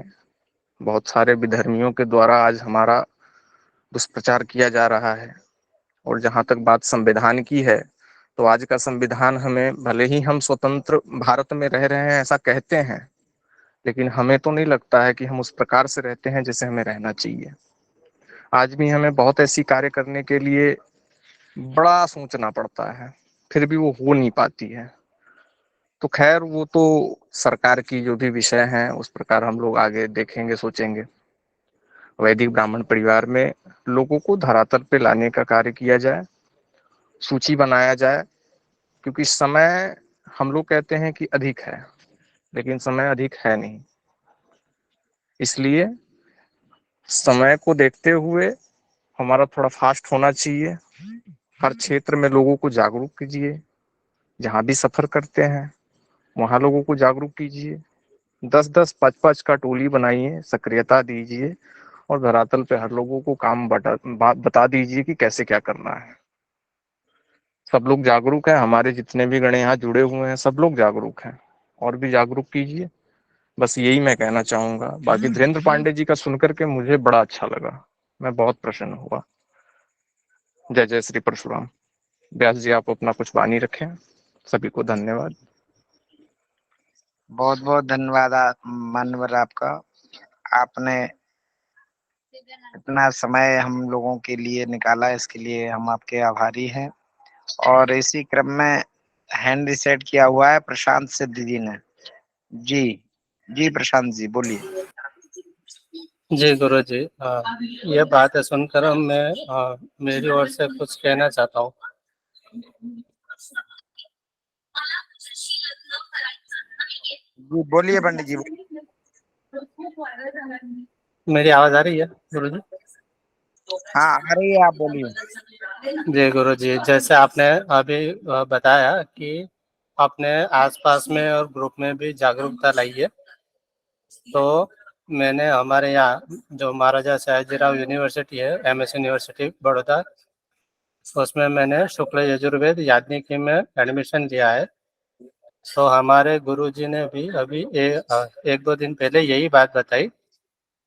बहुत सारे विधर्मियों के द्वारा आज हमारा दुष्प्रचार किया जा रहा है। और जहां तक बात संविधान की है, तो आज का संविधान हमें, भले ही हम स्वतंत्र भारत में रह रहे हैं ऐसा कहते हैं, लेकिन हमें तो नहीं लगता है कि हम उस प्रकार से रहते हैं जैसे हमें रहना चाहिए। आज भी हमें बहुत ऐसी कार्य करने के लिए बड़ा सोचना पड़ता है, फिर भी वो हो नहीं पाती है। तो खैर, वो तो सरकार की जो भी विषय हैं उस प्रकार हम लोग आगे देखेंगे, सोचेंगे। वैदिक ब्राह्मण परिवार में लोगों को धरातल पे लाने का कार्य किया जाए, सूची बनाया जाए, क्योंकि समय हम लोग कहते हैं कि अधिक है, लेकिन समय अधिक है नहीं। इसलिए समय को देखते हुए हमारा थोड़ा फास्ट होना चाहिए। हर क्षेत्र में लोगों को जागरूक कीजिए, जहां भी सफर करते हैं वहां लोगों को जागरूक कीजिए। 10-10, 5-5 का टोली बनाइए, सक्रियता दीजिए, और धरातल पे हर लोगों को काम बता दीजिए कि कैसे क्या करना है। सब लोग जागरूक हैं, हमारे जितने भी गण यहाँ जुड़े हुए हैं सब लोग जागरूक हैं, और भी जागरूक कीजिए। बस यही मैं कहना चाहूंगा। बाकी धीरेन्द्र पांडे जी का सुनकर के मुझे बड़ा अच्छा लगा, मैं बहुत प्रसन्न हुआ। जय जय श्री परशुराम। व्यास जी, आप अपना कुछ वाणी रखें। सभी को धन्यवाद। बहुत बहुत धन्यवाद मान्यवर आपका। आपने इतना समय हम लोगों के लिए निकाला, इसके लिए हम आपके आभारी हैं। और इसी क्रम में हैंड रिसेट किया हुआ है प्रशांत सिद्ध जी ने। जी जी प्रशांत जी बोलिए। जी गुरु जी, ये बातें सुनकर मैं मेरी ओर से कुछ कहना चाहता हूँ। जी बोलिए पंडित जी। मेरी आवाज आ रही है गुरु जी? हाँ आ रही है, आप बोलिए। जी गुरु जी, जैसे आपने अभी बताया कि अपने आसपास में और ग्रुप में भी जागरूकता लाई है, तो मैंने हमारे यहाँ जो महाराजा सयाजीराव यूनिवर्सिटी है, एमएस यूनिवर्सिटी बड़ौदा, उसमें मैंने शुक्ल यजुर्वेद याज्ञिकी में एडमिशन लिया है। तो हमारे गुरुजी ने भी अभी एक दो दिन पहले यही बात बताई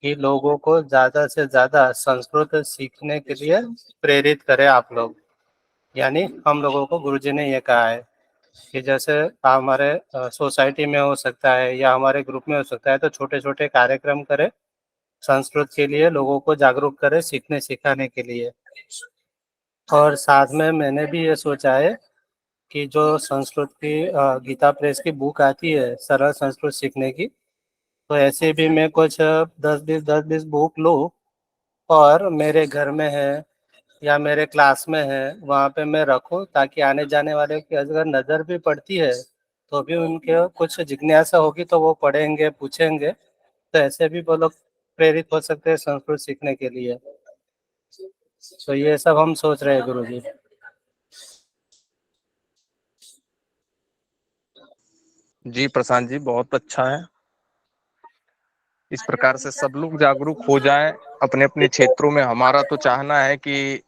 कि लोगों को ज़्यादा से ज़्यादा संस्कृत सीखने के लिए प्रेरित करें आप लोग। यानी हम लोगों को गुरुजी ने ये कहा है कि जैसे हमारे सोसाइटी में हो सकता है या हमारे ग्रुप में हो सकता है, तो छोटे छोटे कार्यक्रम करें, संस्कृत के लिए लोगों को जागरूक करें सीखने सिखाने के लिए। और साथ में मैंने भी ये सोचा है कि जो संस्कृत की गीता प्रेस की बुक आती है सरल संस्कृत सीखने की, तो ऐसे भी मैं कुछ 10-20 बुक लूँ और मेरे घर में है या मेरे क्लास में है वहाँ पे मैं रखूँ, ताकि आने जाने वाले की अगर नज़र भी पड़ती है तो भी उनके कुछ जिज्ञासा होगी तो वो पढ़ेंगे पूछेंगे, तो ऐसे भी वो लोग प्रेरित हो सकते हैं संस्कृत सीखने के लिए। तो ये सब हम सोच रहे हैं गुरु जी। जी प्रशांत जी, बहुत अच्छा है। इस प्रकार से सब लोग जागरूक हो जाएं अपने अपने क्षेत्रों में। हमारा तो चाहना है कि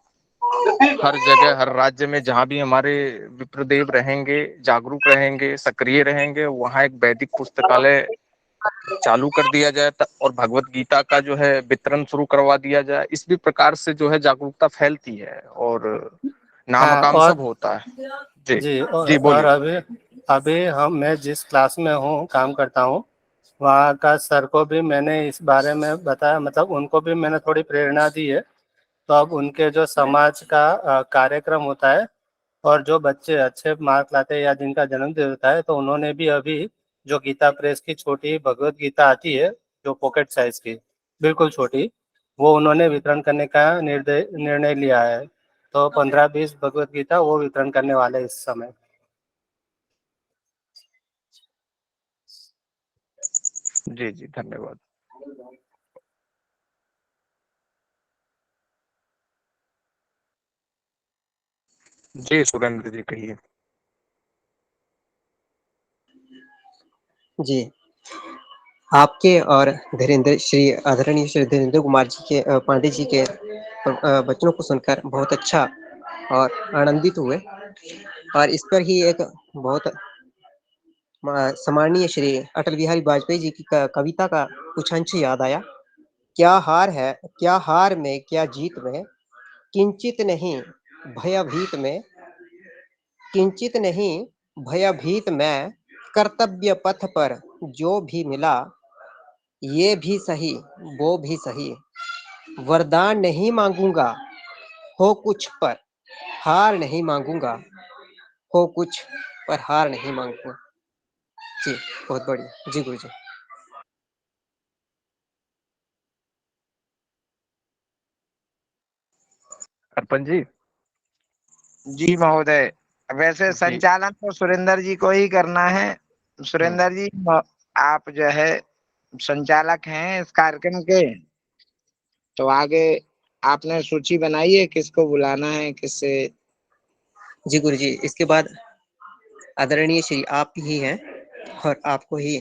हर जगह हर राज्य में जहां भी हमारे विप्रदेव रहेंगे, जागरूक रहेंगे, सक्रिय रहेंगे, वहां एक वैदिक पुस्तकालय चालू कर दिया जाए और भगवत गीता का जो है वितरण शुरू करवा दिया जाए। इस भी प्रकार से जो है जागरूकता फैलती है और हाँ, नामकाम और सब होता है। जी जी, जी और बोलिए। अभी अभी मैं जिस क्लास में हूँ काम करता हूँ, वहाँ का सर को भी मैंने इस बारे में बताया, मतलब उनको भी मैंने थोड़ी प्रेरणा दी है। तो अब उनके जो समाज का कार्यक्रम होता है और जो बच्चे अच्छे मार्क लाते हैं या जिनका जन्मदिन होता है, तो उन्होंने भी अभी जो गीता प्रेस की छोटी भगवत गीता आती है जो पॉकेट साइज की, बिल्कुल छोटी, वो उन्होंने वितरण करने का निर्णय लिया है। तो 15-20 भगवत गीता वो वितरण करने वाले इस समय। जी जी धन्यवाद। जी सुरेंद्र जी कहिए। जी, आपके और धीरेन्द्र श्री आदरणीय श्री धीरेन्द्र कुमार जी के पांडे जी के वचनों को सुनकर बहुत अच्छा और आनंदित हुए। और इस पर ही एक बहुत सम्माननीय श्री अटल बिहारी वाजपेयी जी की कविता का कुछ अंश याद आया। क्या हार है, क्या हार में, क्या जीत में, किंचित नहीं भयभीत में, किंचित नहीं भयभीत में, कर्तव्य पथ पर जो भी मिला, ये भी सही वो भी सही, वरदान नहीं मांगूंगा हो कुछ पर हार नहीं मांगूंगा, हो कुछ पर हार नहीं मांगूंगा। जी बहुत बढ़िया। जी गुरु जी। अर्पण जी। जी महोदय, वैसे जी संचालन तो सुरेंद्र जी को ही करना है। सुरेंद्र जी आप जो है संचालक हैं इस कार्यक्रम के, तो आगे आपने सूची बनाई है किसको बुलाना है किससे। जी गुरु जी, इसके बाद आदरणीय श्री आप ही हैं और आपको ही,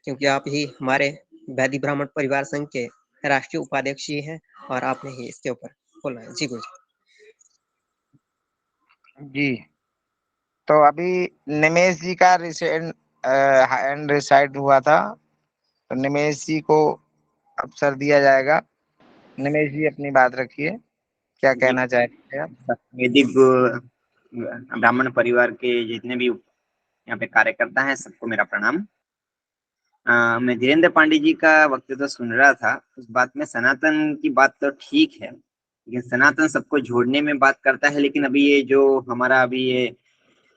क्योंकि आप ही हमारे वैदिक ब्राह्मण परिवार संघ के राष्ट्रीय उपाध्यक्ष ही हैं और आपने ही इसके ऊपर बोलना है। जी गुरु जी। जी तो अभी निमेश जी का हैंड रिसाइड हुआ था, तो निमेश जी को अवसर दिया जाएगा। निमेश जी अपनी बात रखिए, क्या जी, कहना चाहेंगे आप? वैदिक ब्राह्मण परिवार के जितने भी यहाँ पे कार्यकर्ता हैं सबको मेरा प्रणाम। मैं धीरेन्द्र पांडे जी का वक्तव्य तो सुन रहा था। उस बात में सनातन की बात तो ठीक है, लेकिन सनातन सबको जोड़ने में बात करता है। लेकिन अभी ये जो हमारा अभी ये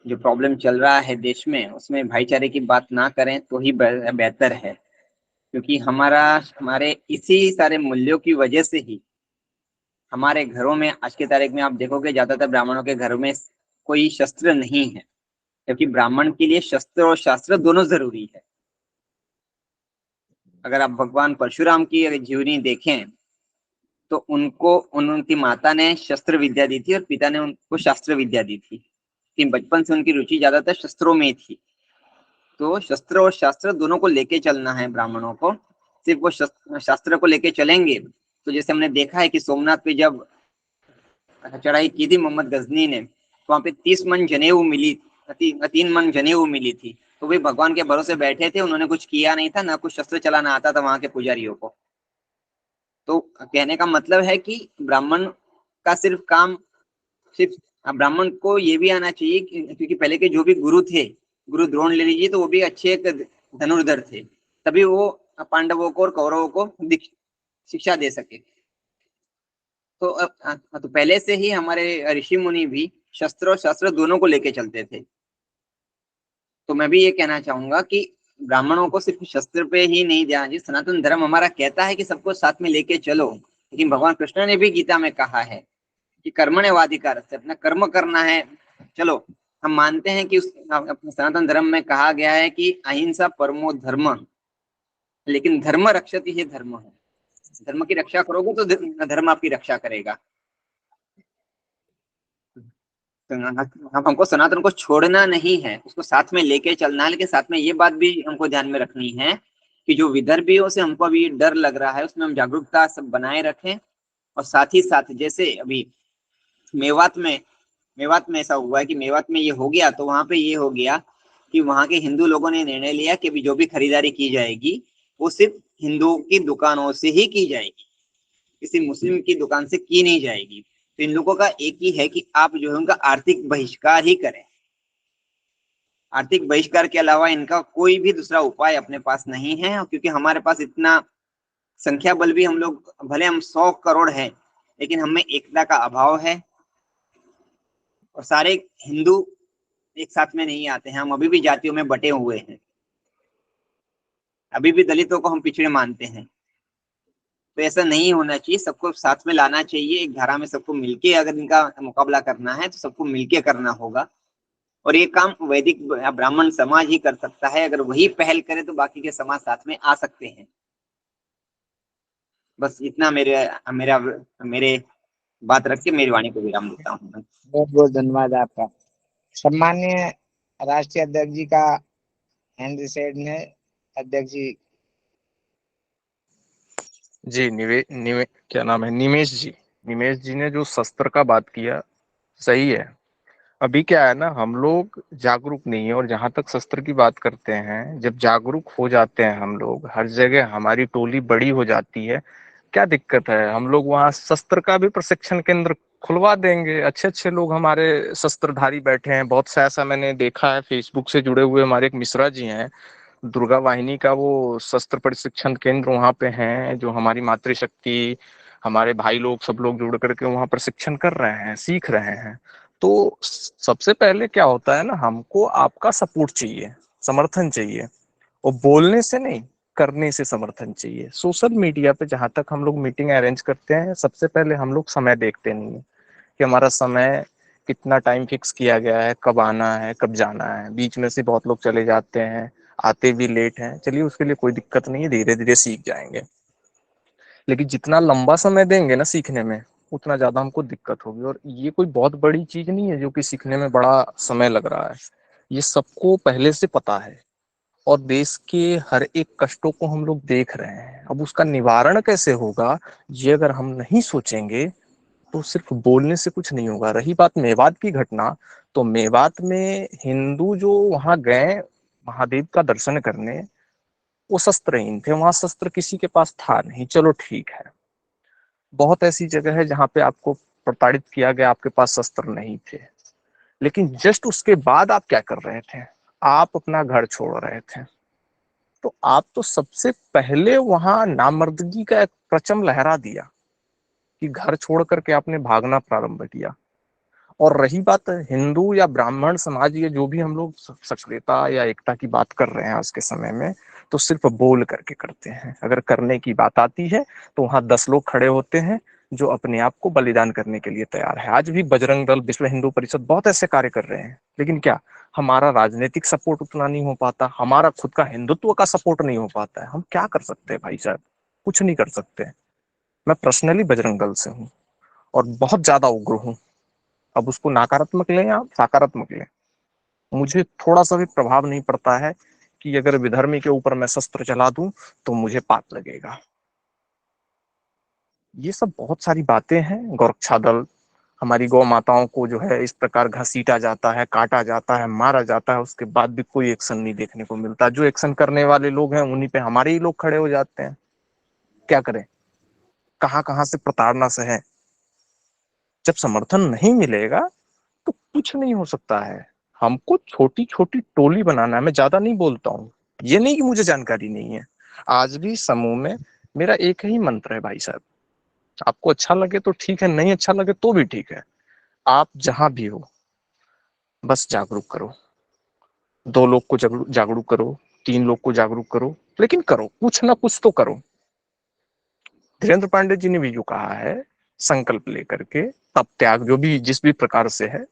जो प्रॉब्लम चल रहा है देश में, उसमें भाईचारे की बात ना करें तो ही बेहतर है, क्योंकि हमारे इसी सारे मूल्यों की वजह से ही हमारे घरों में आज की तारीख में आप देखोगे ज्यादातर ब्राह्मणों के घरों में कोई शस्त्र नहीं है, जबकि ब्राह्मण के लिए शस्त्र और शास्त्र दोनों जरूरी है। अगर आप भगवान परशुराम की जीवनी देखें तो उनकी माता ने शस्त्र विद्या दी थी और पिता ने उनको शास्त्र विद्या दी थी, कि बचपन से उनकी रुचि ज्यादातर शस्त्रों में थी। तो शस्त्र और शास्त्र दोनों को लेके चलना है ब्राह्मणों को। सिर्फ वो शास्त्र को लेके चलेंगे तो जैसे हमने देखा है कि सोमनाथ पे जब चढ़ाई की थी मोहम्मद गजनी ने, तो वहां पे 30 मन जनेऊ मिली, 3 मन जनेऊ मिली थी। तो वे भगवान के भरोसे बैठे थे, उन्होंने कुछ किया नहीं था, ना कुछ शस्त्र चलाना आता था वहां के पुजारियों को। तो कहने का मतलब है कि ब्राह्मण का सिर्फ काम, सिर्फ ब्राह्मण को ये भी आना चाहिए क्योंकि पहले के जो भी गुरु थे, गुरु द्रोण ले लीजिए, तो वो भी अच्छे एक धनुर्धर थे, तभी वो पांडवों को और कौरवों को शिक्षा दे सके। तो पहले से ही हमारे ऋषि मुनि भी शस्त्र और शास्त्र दोनों को लेके चलते थे। तो मैं भी ये कहना चाहूंगा कि ब्राह्मणों को सिर्फ शस्त्र पे ही नहीं ध्यान दीजिए। सनातन धर्म हमारा कहता है कि सबको साथ में लेके चलो, लेकिन भगवान कृष्ण ने भी गीता में कहा है कि कर्मण्येवाधिकार से, अपना कर्म करना है। चलो हम मानते हैं कि अपने सनातन धर्म में कहा गया है कि अहिंसा परमो धर्म, लेकिन धर्म रक्षति ही धर्म है। धर्म की रक्षा करोगे तो धर्म आपकी रक्षा करेगा। हमको सनातन को छोड़ना नहीं है, उसको साथ में लेके चलना है, लेकिन साथ में ये बात भी हमको ध्यान में रखनी है कि जो विदर्भियों से हमको अभी डर लग रहा है उसमें हम जागरूकता सब बनाए रखें। और साथ ही साथ जैसे अभी मेवात में ऐसा हुआ है कि मेवात में ये हो गया, तो वहां पे ये हो गया कि वहां के हिंदू लोगों ने निर्णय लिया कि अभी जो भी खरीदारी की जाएगी वो सिर्फ हिंदू की दुकानों से ही की जाएगी, किसी मुस्लिम की दुकान से की नहीं जाएगी। तो इन लोगों का एक ही है कि आप जो है उनका आर्थिक बहिष्कार ही करें। आर्थिक बहिष्कार के अलावा इनका कोई भी दूसरा उपाय अपने पास नहीं है, क्योंकि हमारे पास इतना संख्या बल भी, हम लोग भले हम 100 करोड़ हैं, लेकिन हमें एकता का अभाव है और सारे हिंदू एक साथ में नहीं आते हैं। हम अभी भी जातियों में बटे हुए हैं, अभी भी दलितों को हम पिछड़े मानते हैं। तो ऐसा नहीं होना चाहिए, सबको साथ में लाना चाहिए। एक धारा में सबको मिलके अगर इनका मुकाबला करना है तो सबको मिलके करना होगा। और ये काम वैदिक ब्राह्मण समाज ही कर सकता है। अगर वही पहल करे तो बाकी के समाज साथ में आ सकते हैं। बस इतना मेरे बात रख के मेरी वाणी को विराम देता हूँ। बहुत बहुत धन्यवाद आपका। सम्मान्य राष्ट्रीय अध्यक्ष जी का हैंड रिसेट है। अध्यक्ष जी जी क्या नाम है, निमेश जी ने जो शस्त्र का बात किया सही है। अभी क्या है ना, हम लोग जागरूक नहीं है, और जहां तक शस्त्र की बात करते हैं, जब जागरूक हो जाते हैं हम लोग, हर जगह हमारी टोली बड़ी हो जाती है, क्या दिक्कत है, हम लोग वहाँ शस्त्र का भी प्रशिक्षण केंद्र खुलवा देंगे। अच्छे अच्छे लोग हमारे शस्त्रधारी बैठे हैं, बहुत सा ऐसा मैंने देखा है। फेसबुक से जुड़े हुए हमारे एक मिश्रा जी हैं, दुर्गा वाहिनी का वो शस्त्र प्रशिक्षण केंद्र वहाँ पे हैं, जो हमारी मातृशक्ति, हमारे भाई लोग, सब लोग जुड़ करके वहाँ प्रशिक्षण कर रहे हैं, सीख रहे हैं। तो सबसे पहले क्या होता है ना, हमको आपका सपोर्ट चाहिए, समर्थन चाहिए, और बोलने से नहीं, करने से समर्थन चाहिए। सोशल मीडिया पे जहां तक हम लोग मीटिंग अरेंज करते हैं, सबसे पहले हम लोग समय देखते नहीं है कि हमारा समय कितना टाइम फिक्स किया गया है, कब आना है कब जाना है। बीच में से बहुत लोग चले जाते हैं, आते भी लेट हैं, चलिए उसके लिए कोई दिक्कत नहीं है, धीरे धीरे सीख जाएंगे। लेकिन जितना लंबा समय देंगे ना सीखने में, उतना ज्यादा हमको दिक्कत होगी। और ये कोई बहुत बड़ी चीज नहीं है जो कि सीखने में बड़ा समय लग रहा है, ये सबको पहले से पता है, और देश के हर एक कष्टों को हम लोग देख रहे हैं। अब उसका निवारण कैसे होगा, ये अगर हम नहीं सोचेंगे तो सिर्फ बोलने से कुछ नहीं होगा। रही बात मेवात की घटना, तो मेवात में हिंदू जो वहां गए महादेव का दर्शन करने, वो शस्त्रहीन थे, वहां शस्त्र किसी के पास था नहीं, चलो ठीक है। बहुत ऐसी जगह है जहां पे आपको प्रताड़ित किया गया, आपके पास शस्त्र नहीं थे, लेकिन जस्ट उसके बाद आप क्या कर रहे थे, आप अपना घर छोड़ रहे थे, तो आप तो सबसे पहले वहां नामर्दगी का एक परचम लहरा दिया कि घर छोड़ करके आपने भागना प्रारंभ किया। और रही बात हिंदू या ब्राह्मण समाज, ये जो भी हम लोग सक्रियता या एकता की बात कर रहे हैं आज के समय में, तो सिर्फ बोल करके करते हैं। अगर करने की बात आती है तो वहां 10 लोग खड़े होते हैं जो अपने आप को बलिदान करने के लिए तैयार है। आज भी बजरंग दल, विश्व हिंदू परिषद बहुत ऐसे कार्य कर रहे हैं, लेकिन क्या हमारा राजनीतिक सपोर्ट उतना नहीं हो पाता, हमारा खुद का हिंदुत्व का सपोर्ट नहीं हो पाता है। हम क्या कर सकते हैं भाई साहब? कुछ नहीं कर सकते। मैं पर्सनली बजरंग दल से हूँ और बहुत ज्यादा उग्र हूँ। अब उसको नकारात्मक लें या सकारात्मक लें, मुझे थोड़ा सा भी प्रभाव नहीं पड़ता है कि अगर विधर्मी के ऊपर मैं शस्त्र चला दूं तो मुझे पाप लगेगा। ये सब बहुत सारी बातें हैं। गोरक्षा दल, हमारी गौ माताओं को जो है इस प्रकार घसीटा जाता है, काटा जाता है, मारा जाता है, उसके बाद भी कोई एक्शन नहीं देखने को मिलता। जो एक्शन करने वाले लोग हैं उन्हीं पे हमारे ही लोग खड़े हो जाते हैं। क्या करें? कहां कहां से प्रताड़ना से है। जब समर्थन नहीं मिलेगा तो कुछ नहीं हो सकता है। हमको छोटी छोटी टोली बनाना है। मैं ज्यादा नहीं बोलता हूँ, ये नहीं कि मुझे जानकारी नहीं है। आज भी समूह में मेरा एक ही मंत्र है भाई साहब, आपको अच्छा लगे तो ठीक है, नहीं अच्छा लगे तो भी ठीक है। आप जहां भी हो बस जागरूक करो। 2 लोग को जागरूक करो, 3 लोग को जागरूक करो, लेकिन करो, कुछ ना कुछ तो करो। धीरेन्द्र पांडे जी ने भी जो कहा है, संकल्प लेकर के तप त्याग, जो भी जिस भी प्रकार से है,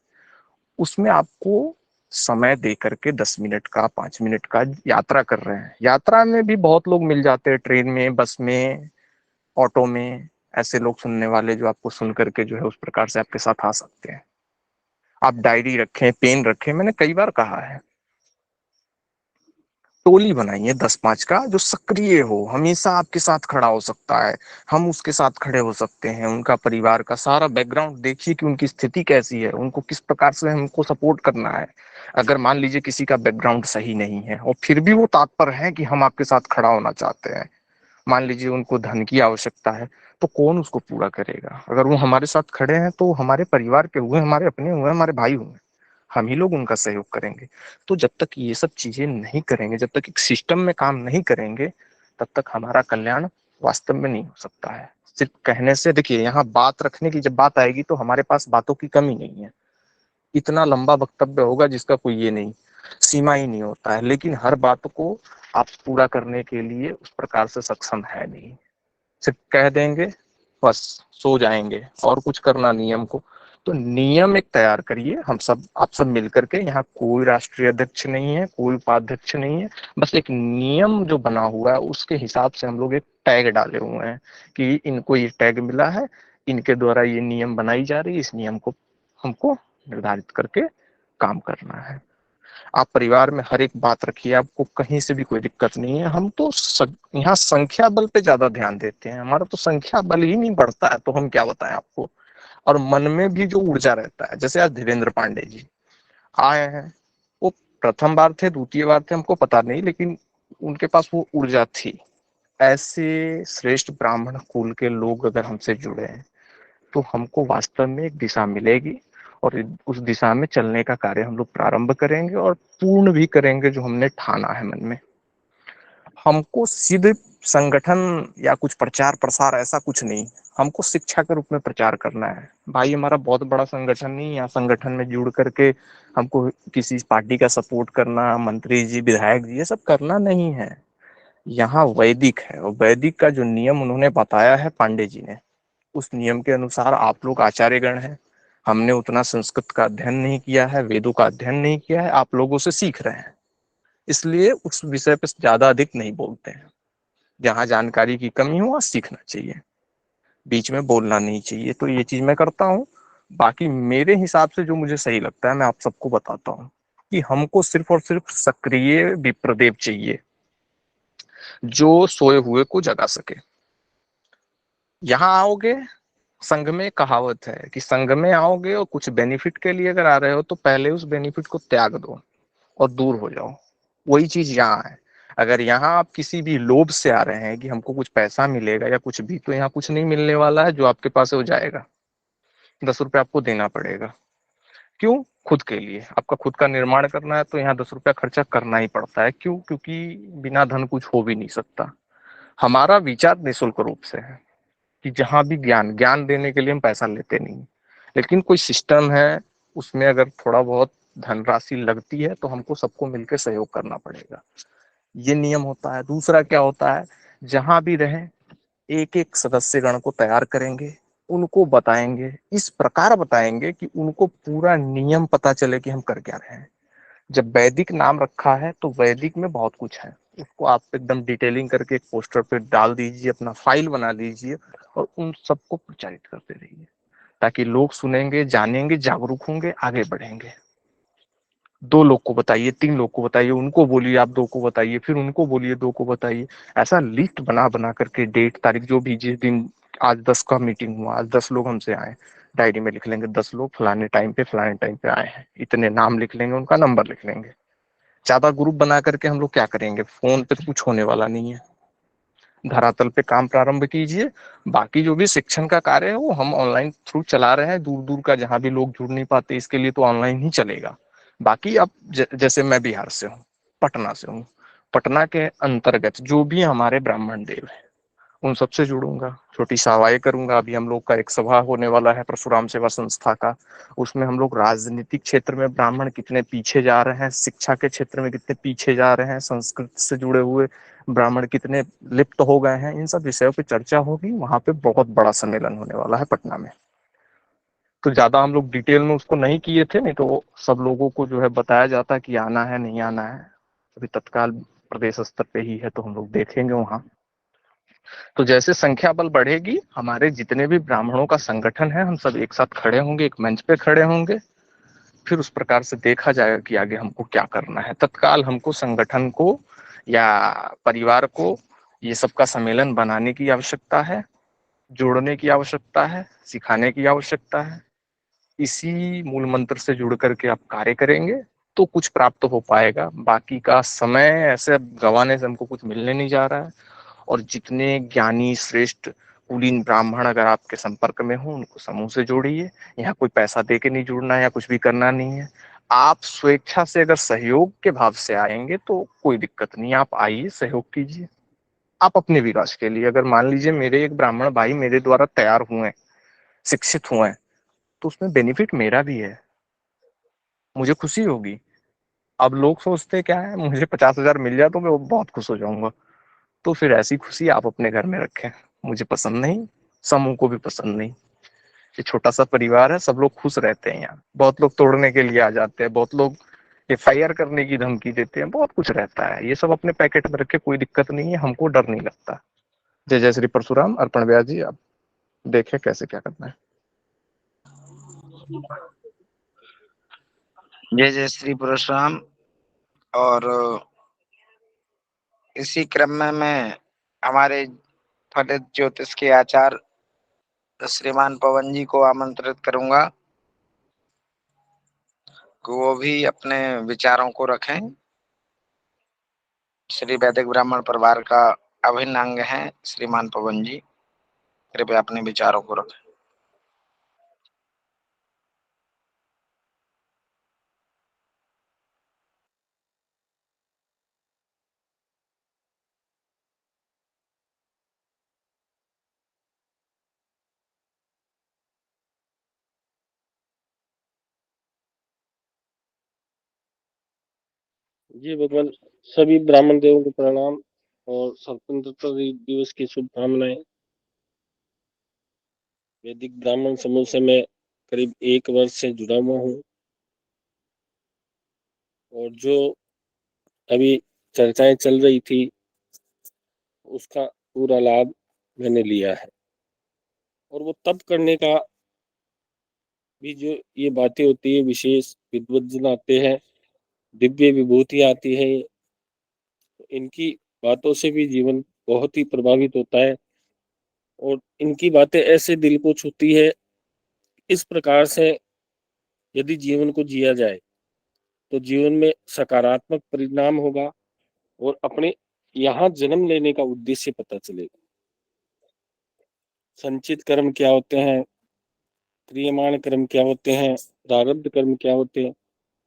उसमें आपको समय दे करके 10 मिनट का, 5 मिनट का यात्रा कर रहे हैं। यात्रा में भी बहुत लोग मिल जाते हैं, ट्रेन में, बस में, ऑटो में, ऐसे लोग सुनने वाले जो आपको सुन करके जो है उस प्रकार से आपके साथ आ सकते हैं। आप डायरी रखें, पेन रखें। मैंने कई बार कहा है, टोली बनाइए 10-5 का, जो सक्रिय हो, हमेशा आपके साथ खड़ा हो सकता है। हम उसके साथ खड़े हो सकते हैं। उनका परिवार का सारा बैकग्राउंड देखिए कि उनकी स्थिति कैसी है, उनको किस प्रकार से हमको सपोर्ट करना है। अगर मान लीजिए किसी का बैकग्राउंड सही नहीं है और फिर भी वो तत्पर है कि हम आपके साथ खड़ा होना चाहते हैं, मान लीजिए उनको धन की आवश्यकता है, तो कौन उसको पूरा करेगा? अगर वो हमारे साथ खड़े हैं तो हमारे परिवार के हुए, हमारे अपने हुए, हमारे भाई हुए, हम ही लोग उनका सहयोग करेंगे। तो जब तक ये सब चीजें नहीं करेंगे, जब तक एक सिस्टम में काम नहीं करेंगे, तब तक हमारा कल्याण वास्तव में नहीं हो सकता है। सिर्फ कहने से, देखिए यहाँ बात रखने की जब बात आएगी तो हमारे पास बातों की कमी नहीं है। इतना लंबा वक्तव्य होगा जिसका कोई ये नहीं, सीमा ही नहीं होता है, लेकिन हर बात को आप पूरा करने के लिए उस प्रकार से सक्षम है नहीं। सिर्फ कह देंगे, बस सो जाएंगे और कुछ करना नहीं हमको। तो नियम एक तैयार करिए, हम सब, आप सब मिलकर के। यहाँ कोई राष्ट्रीय अध्यक्ष नहीं है, कोई उपाध्यक्ष नहीं है, बस एक नियम जो बना हुआ है उसके हिसाब से हम लोग एक टैग डाले हुए हैं कि इनको ये टैग मिला है, इनके द्वारा ये नियम बनाई जा रही है, इस नियम को हमको निर्धारित करके काम करना है। आप परिवार में हर एक बात रखिए, आपको कहीं से भी कोई दिक्कत नहीं है। हम तो यहाँ संख्या बल पे ज्यादा ध्यान देते हैं, हमारा तो संख्या बल ही नहीं बढ़ता है, तो हम क्या बताएं आपको। और मन में भी जो ऊर्जा रहता है, जैसे आज धीरेन्द्र पांडे जी आए हैं, वो प्रथम बार थे, द्वितीय बार थे, हमको पता नहीं, लेकिन उनके पास वो ऊर्जा थी। ऐसे श्रेष्ठ ब्राह्मण कुल के लोग अगर हमसे जुड़े हैं तो हमको वास्तव में एक दिशा मिलेगी और उस दिशा में चलने का कार्य हम लोग प्रारंभ करेंगे और पूर्ण भी करेंगे जो हमने ठाना है मन में। हमको सिर्फ संगठन या कुछ प्रचार प्रसार ऐसा कुछ नहीं, हमको शिक्षा के रूप में प्रचार करना है। भाई हमारा बहुत बड़ा संगठन नहीं, या संगठन में जुड़ करके हमको किसी पार्टी का सपोर्ट करना, मंत्री जी, विधायक जी, ये सब करना नहीं है। यहाँ वैदिक है, और वैदिक का जो नियम उन्होंने बताया है पांडे जी ने, उस नियम के अनुसार आप लोग आचार्यगण हैं। हमने उतना संस्कृत का अध्ययन नहीं किया है, वेदों का अध्ययन नहीं किया है, आप लोगों से सीख रहे हैं, इसलिए उस विषय पर ज्यादा अधिक नहीं बोलते हैं। जहाँ जानकारी की कमी हो वहाँ सीखना चाहिए, बीच में बोलना नहीं चाहिए। तो ये चीज मैं करता हूँ। बाकी मेरे हिसाब से जो मुझे सही लगता है मैं आप सबको बताता हूँ कि हमको सिर्फ और सिर्फ सक्रिय विप्रदेव चाहिए जो सोए हुए को जगा सके। यहाँ आओगे, संघ में कहावत है कि संघ में आओगे और कुछ बेनिफिट के लिए अगर आ रहे हो तो पहले उस बेनिफिट को त्याग दो और दूर हो जाओ। वही चीज यहाँ है। अगर यहाँ आप किसी भी लोभ से आ रहे हैं कि हमको कुछ पैसा मिलेगा या कुछ भी, तो यहाँ कुछ नहीं मिलने वाला है। जो आपके पास है वो जाएगा, 10 रुपए आपको देना पड़ेगा। क्यों? खुद के लिए। आपका खुद का निर्माण करना है तो यहाँ 10 रुपया खर्चा करना ही पड़ता है। क्यों? क्योंकि बिना धन कुछ हो भी नहीं सकता। हमारा विचार निःशुल्क रूप से है कि जहां भी ज्ञान ज्ञान देने के लिए हम पैसा लेते नहीं, लेकिन कोई सिस्टम है, उसमें अगर थोड़ा बहुत धनराशि लगती है तो हमको सबको मिलकर सहयोग करना पड़ेगा। ये नियम होता है। दूसरा क्या होता है, जहां भी रहें एक एक सदस्यगण को तैयार करेंगे, उनको बताएंगे, इस प्रकार बताएंगे कि उनको पूरा नियम पता चले कि हम कर क्या रहे हैं। जब वैदिक नाम रखा है तो वैदिक में बहुत कुछ है, उसको आप एकदम डिटेलिंग करके एक पोस्टर पे डाल दीजिए, अपना फाइल बना लीजिए और उन सबको प्रचारित करते रहिए, ताकि लोग सुनेंगे, जानेंगे, जागरूक होंगे, आगे बढ़ेंगे। 2 लोग को बताइए, 3 लोग को बताइए, उनको बोलिए, आप 2 को बताइए, फिर उनको बोलिए, 2 को बताइए। ऐसा लिस्ट बना बना करके डेट तारीख जो भी, जिस दिन आज 10 का मीटिंग हुआ, आज 10 लोग हमसे आए, डायरी में लिख लेंगे 10 लोग फलाने टाइम पे आए हैं, इतने नाम लिख लेंगे, उनका नंबर लिख लेंगे। ज्यादा ग्रुप बना करके हम लोग क्या करेंगे, फोन पे तो कुछ होने वाला नहीं है। धरातल पे काम प्रारंभ कीजिए। बाकी जो भी शिक्षण का कार्य है वो हम ऑनलाइन थ्रू चला रहे हैं, दूर दूर का जहां भी लोग जुड़ नहीं पाते इसके लिए तो ऑनलाइन ही चलेगा। बाकी अब जैसे मैं बिहार से हूँ, पटना से हूँ, पटना के अंतर्गत जो भी हमारे ब्राह्मण देव है उन सबसे जुड़ूंगा, छोटी सभाएं करूंगा। अभी हम लोग का एक सभा होने वाला है परशुराम सेवा संस्था का, उसमें हम लोग राजनीतिक क्षेत्र में ब्राह्मण कितने पीछे जा रहे हैं, शिक्षा के क्षेत्र में कितने पीछे जा रहे हैं, संस्कृत से जुड़े हुए ब्राह्मण कितने लिप्त हो गए हैं, इन सब विषयों पे चर्चा होगी। वहां पे बहुत बड़ा सम्मेलन होने वाला है पटना में। तो ज्यादा हम लोग डिटेल में उसको नहीं किए थे, नहीं तो वो सब लोगों को जो है बताया जाता कि आना है नहीं आना है। अभी तत्काल प्रदेश स्तर पे ही है तो हम लोग देखेंगे वहां। तो जैसे संख्या बल बढ़ेगी, हमारे जितने भी ब्राह्मणों का संगठन है हम सब एक साथ खड़े होंगे, एक मंच पे खड़े होंगे, फिर उस प्रकार से देखा जाएगा कि आगे हमको क्या करना है। तत्काल हमको संगठन को या परिवार को ये सबका सम्मेलन बनाने की आवश्यकता है, जोड़ने की आवश्यकता है, सिखाने की आवश्यकता है। इसी मूल मंत्र से जुड़ करके आप कार्य करेंगे तो कुछ प्राप्त हो पाएगा। बाकी का समय ऐसे गंवाने से हमको कुछ मिलने नहीं जा रहा है। और जितने ज्ञानी श्रेष्ठ कुलीन ब्राह्मण अगर आपके संपर्क में हो उनको समूह से जोड़िए। यहाँ कोई पैसा दे के नहीं जुड़ना है या कुछ भी करना नहीं है। आप स्वेच्छा से अगर सहयोग के भाव से आएंगे तो कोई दिक्कत नहीं, आप आइए, सहयोग कीजिए। आप अपने विकास के लिए, अगर मान लीजिए मेरे एक ब्राह्मण भाई मेरे द्वारा तैयार हुए, शिक्षित हुए, तो उसमें बेनिफिट मेरा भी है, मुझे खुशी होगी। अब लोग सोचते क्या है, मुझे 50,000 मिल जाए तो मैं बहुत खुश हो जाऊंगा। तो फिर ऐसी खुशी आप अपने घर में रखें, मुझे पसंद नहीं, समूह को भी पसंद नहीं। ये छोटा सा परिवार है, सब लोग खुश रहते हैं यहाँ। बहुत लोग तोड़ने के लिए आ जाते हैं, बहुत लोग FIR करने की धमकी देते हैं, बहुत कुछ रहता है। ये सब अपने पैकेट में रखे, कोई दिक्कत नहीं है, हमको डर नहीं लगता। जय जय श्री परशुराम। अर्पण व्यास जी, आप देखें कैसे क्या करना है। जय जय श्री परशुराम। और इसी क्रम में मैं हमारे फलित ज्योतिष के आचार्य श्रीमान पवन जी को आमंत्रित करूंगा कि वो भी अपने विचारों को रखें। श्री वैदिक ब्राह्मण परिवार का अभिन्न अंग है श्रीमान पवन जी, कृपया अपने विचारों को रखें। जी भगवान, सभी ब्राह्मण देवों को प्रणाम और स्वतंत्रता दिवस की शुभकामनाएं। वैदिक ब्राह्मण समूह से मैं करीब 1 वर्ष से जुड़ा हुआ हूँ और जो अभी चर्चाएं चल रही थी उसका पूरा लाभ मैंने लिया है। और वो तब करने का भी, जो ये बातें होती है, विशेष विद्वज्जन आते हैं, दिव्य विभूति आती है, तो इनकी बातों से भी जीवन बहुत ही प्रभावित होता है और इनकी बातें ऐसे दिल को छूती है। इस प्रकार से यदि जीवन को जिया जाए तो जीवन में सकारात्मक परिणाम होगा और अपने यहाँ जन्म लेने का उद्देश्य पता चलेगा। संचित कर्म क्या होते हैं, क्रियमाण कर्म क्या होते हैं, प्रारब्ध कर्म क्या होते हैं।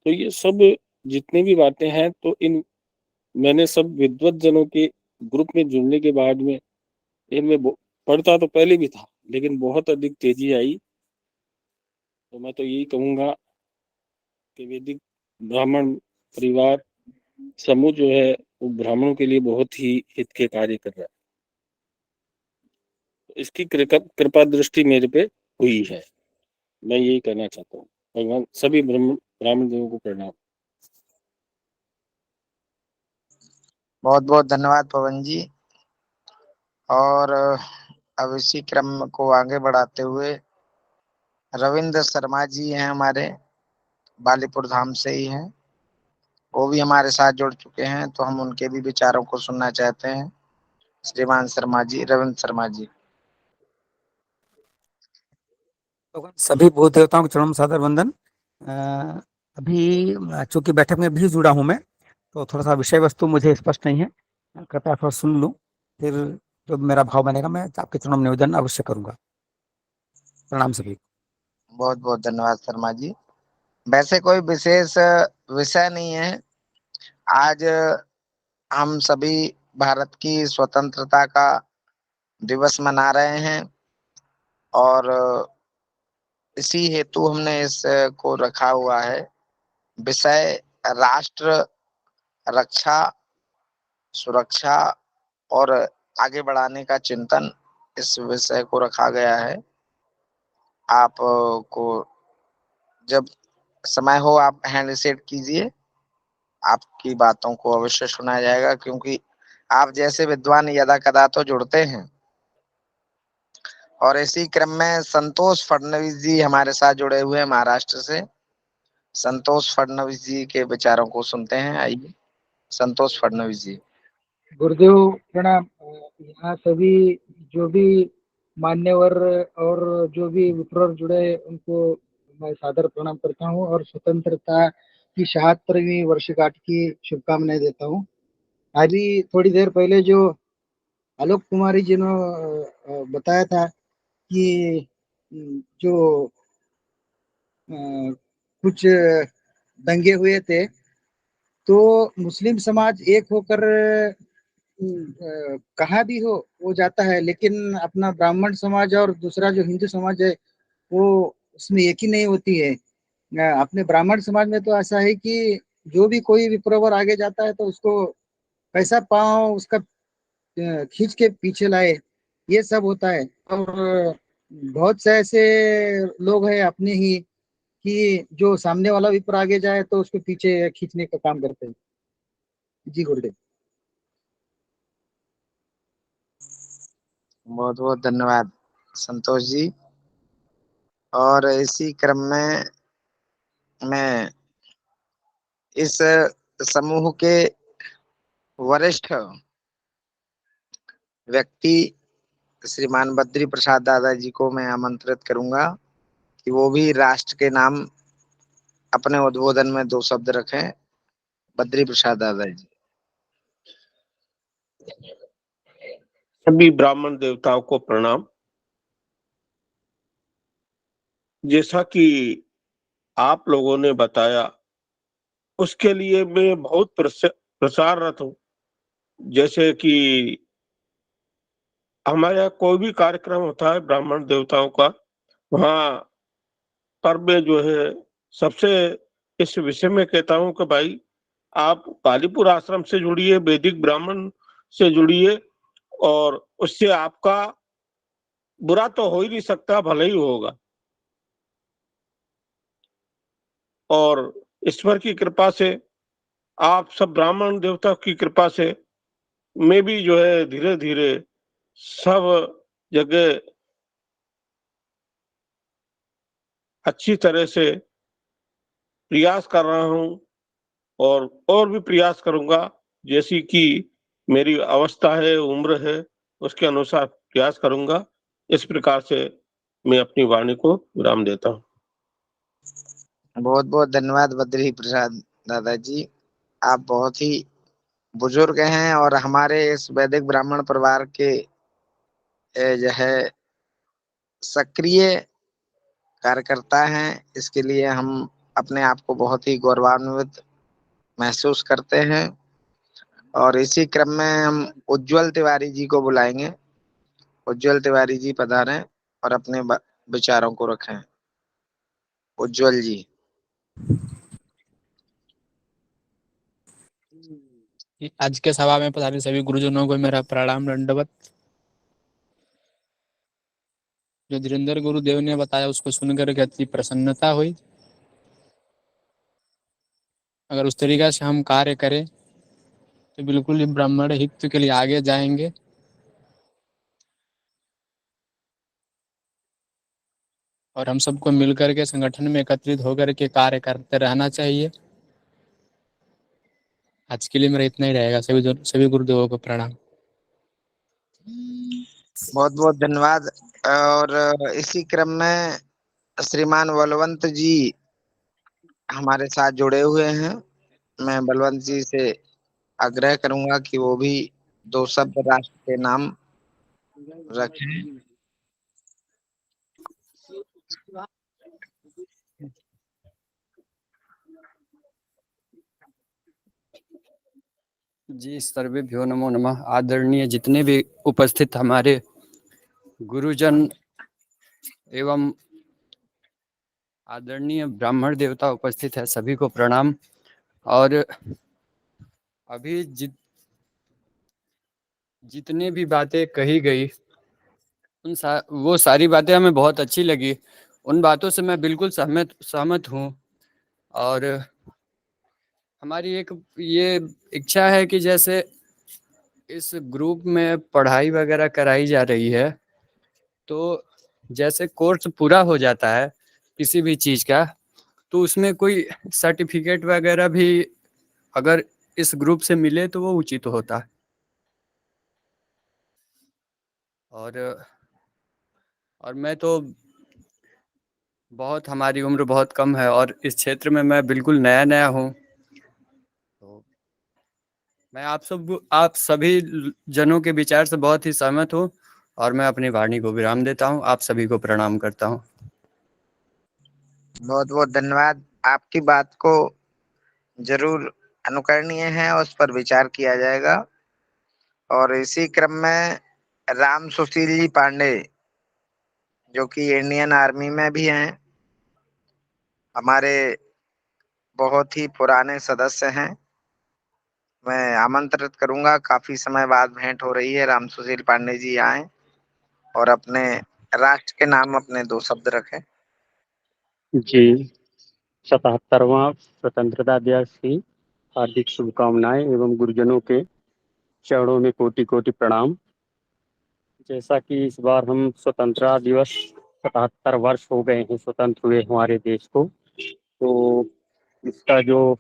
तो ये सब जितनी भी बातें हैं, तो इन मैंने सब विद्वत जनों के ग्रुप में जुड़ने के बाद में इनमें पढ़ता तो पहले भी था, लेकिन बहुत अधिक तेजी आई। तो मैं तो यही कहूंगा कि वैदिक ब्राह्मण परिवार समूह जो है वो ब्राह्मणों के लिए बहुत ही हित के कार्य कर रहा है। इसकी कृपा दृष्टि मेरे पे हुई है, मैं यही कहना चाहता हूँ। भगवान सभी ब्राह्मण देवों को प्रणाम। बहुत बहुत धन्यवाद पवन जी। और अब इसी क्रम को आगे बढ़ाते हुए रविंद्र शर्मा जी हैं, हमारे बालीपुर धाम से ही हैं, वो भी हमारे साथ जुड़ चुके हैं, तो हम उनके भी विचारों को सुनना चाहते हैं। श्रीमान शर्मा जी, रविंद्र शर्मा जी। तो सभी भूत देवताओं को चरण में सादर वंदन। अभी चूंकि बैठक में भी जुड़ा हूं मैं, तो थोड़ा सा विषय वस्तु मुझे स्पष्ट नहीं है, कृपया थोड़ा सुन लूं, फिर जो मेरा भाव बनेगा मैं आपके चरणों में निवेदन अवश्य करूंगा। प्रणाम सभी। बहुत बहुत धन्यवाद शर्मा जी। वैसे कोई विशेष विषय नहीं है। आज हम सभी भारत की स्वतंत्रता का दिवस मना रहे हैं, और इसी हेतु हमने इस को रखा हुआ है। विषय राष्ट्र रक्षा, सुरक्षा और आगे बढ़ाने का चिंतन, इस विषय को रखा गया है। आप को जब समय हो आप हैंड सेट कीजिए, आपकी बातों को अवश्य सुना जाएगा, क्योंकि आप जैसे विद्वान यदा कदा तो जुड़ते हैं। और इसी क्रम में संतोष फडणवीस जी हमारे साथ जुड़े हुए हैं महाराष्ट्र से। संतोष फडणवीस जी के विचारों को सुनते हैं। आइए संतोष फडणवीस जी। गुरुदेव प्रणाम। यहाँ सभी जो भी मान्यवर और जो भी विप्र जुड़े हैं, उनको मैं सादर प्रणाम करता हूँ और स्वतंत्रता की 76वीं वर्षगांठ की शुभकामनाएं देता हूँ। अभी थोड़ी देर पहले जो आलोक कुमारी जी ने बताया था कि जो कुछ दंगे हुए थे, तो मुस्लिम समाज एक होकर कहाँ भी हो वो जाता है, लेकिन अपना ब्राह्मण समाज और दूसरा जो हिंदू समाज है वो उसमें एक ही नहीं होती है। अपने ब्राह्मण समाज में तो ऐसा है कि जो भी कोई विप्रवर आगे जाता है तो उसको कैसा पाँव उसका खींच के पीछे लाए, ये सब होता है। और बहुत से ऐसे लोग हैं अपने ही कि जो सामने वाला विप्र आगे जाए तो उसको पीछे खींचने का काम करते हैं। जी गुरुदेव। बहुत बहुत धन्यवाद संतोष जी। और इसी क्रम में मैं इस समूह के वरिष्ठ व्यक्ति श्रीमान बद्री प्रसाद दादाजी को मैं आमंत्रित करूंगा कि वो भी राष्ट्र के नाम अपने उद्बोधन में 2 शब्द रखें। बद्री प्रसाद दादाजी। सभी ब्राह्मण देवताओं को प्रणाम। जैसा कि आप लोगों ने बताया, उसके लिए मैं बहुत प्रसाररत हूँ। जैसे कि हमारे यहाँ कोई भी कार्यक्रम होता है ब्राह्मण देवताओं का, वहाँ पर मैं जो है सबसे इस विषय में कहता हूँ कि भाई आप कालीपुर आश्रम से जुड़िए, वैदिक ब्राह्मण से जुड़िए, और उससे आपका बुरा तो हो ही नहीं सकता, भला ही होगा। और ईश्वर की कृपा से, आप सब ब्राह्मण देवता की कृपा से, मैं भी जो है धीरे धीरे सब जगह अच्छी तरह से प्रयास कर रहा हूँ, और भी प्रयास करूंगा। जैसी कि मेरी अवस्था है, उम्र है, उसके अनुसार प्रयास करूंगा। इस प्रकार से मैं अपनी वाणी को विराम देता हूँ। बहुत बहुत धन्यवाद बद्री प्रसाद दादाजी। आप बहुत ही बुजुर्ग हैं और हमारे इस वैदिक ब्राह्मण परिवार के जो है सक्रिय कार्यकर्ता हैं, इसके लिए हम अपने आप को बहुत ही गौरवान्वित महसूस करते हैं। और इसी क्रम में हम उज्जवल तिवारी जी को बुलाएंगे। उज्जवल तिवारी जी पधारें और अपने विचारों को रखें। उज्जवल जी। आज के सभा में पधारे सभी गुरुजनों को मेरा प्रणाम दंडवत। जो धीरेन्द्र गुरुदेव ने बताया उसको सुनकर के अति प्रसन्नता हुई। अगर उस तरीका से हम कार्य करें तो बिल्कुल ही ब्राह्मण हित के लिए आगे जाएंगे। और हम सबको मिलकर के संगठन में एकत्रित होकर के कार्य करते रहना चाहिए। आज के लिए मेरा इतना ही रहेगा। सभी गुरुदेवों को प्रणाम। बहुत बहुत धन्यवाद। और इसी क्रम में श्रीमान बलवंत जी हमारे साथ जुड़े हुए हैं। मैं बलवंत जी से आग्रह करूंगा कि वो भी 2 शब्द राष्ट्र के नाम रखें। जी, सर्वेभ्यो नमो नमः। आदरणीय जितने भी उपस्थित हमारे गुरुजन एवं आदरणीय ब्राह्मण देवता उपस्थित है, सभी को प्रणाम। और अभी जितने भी बातें कही गई वो सारी बातें हमें बहुत अच्छी लगी। उन बातों से मैं बिल्कुल सहमत हूँ। और हमारी एक ये इच्छा है कि जैसे इस ग्रुप में पढ़ाई वगैरह कराई जा रही है, तो जैसे कोर्स पूरा हो जाता है किसी भी चीज़ का, तो उसमें कोई सर्टिफिकेट वगैरह भी अगर इस ग्रुप से मिले तो वो उचित होता है। और मैं तो हमारी उम्र बहुत कम है और इस क्षेत्र में मैं बिल्कुल नया हूँ। तो मैं आप सभी जनों के विचार से बहुत ही सहमत हूँ और मैं अपनी वाणी को विराम देता हूँ। आप सभी को प्रणाम करता हूँ। बहुत बहुत धन्यवाद। आपकी बात को जरूर अनुकरणीय है, उस पर विचार किया जाएगा। और इसी क्रम में राम सुशील जी पांडे, जो कि इंडियन आर्मी में भी हैं, हमारे बहुत ही पुराने सदस्य हैं। मैं आमंत्रित करूंगा, काफी समय बाद भेंट हो रही है। राम सुशील पांडे जी आए और अपने राष्ट्र के नाम अपने 2 शब्द रखें। जी, 77वां स्वतंत्रता दिवस की हार्दिक शुभकामनाएं एवं गुरुजनों के चरणों में कोटि कोटि प्रणाम। जैसा कि इस बार हम स्वतंत्रता दिवस 77 वर्ष हो गए हैं स्वतंत्र हुए हमारे देश को, तो इसका जो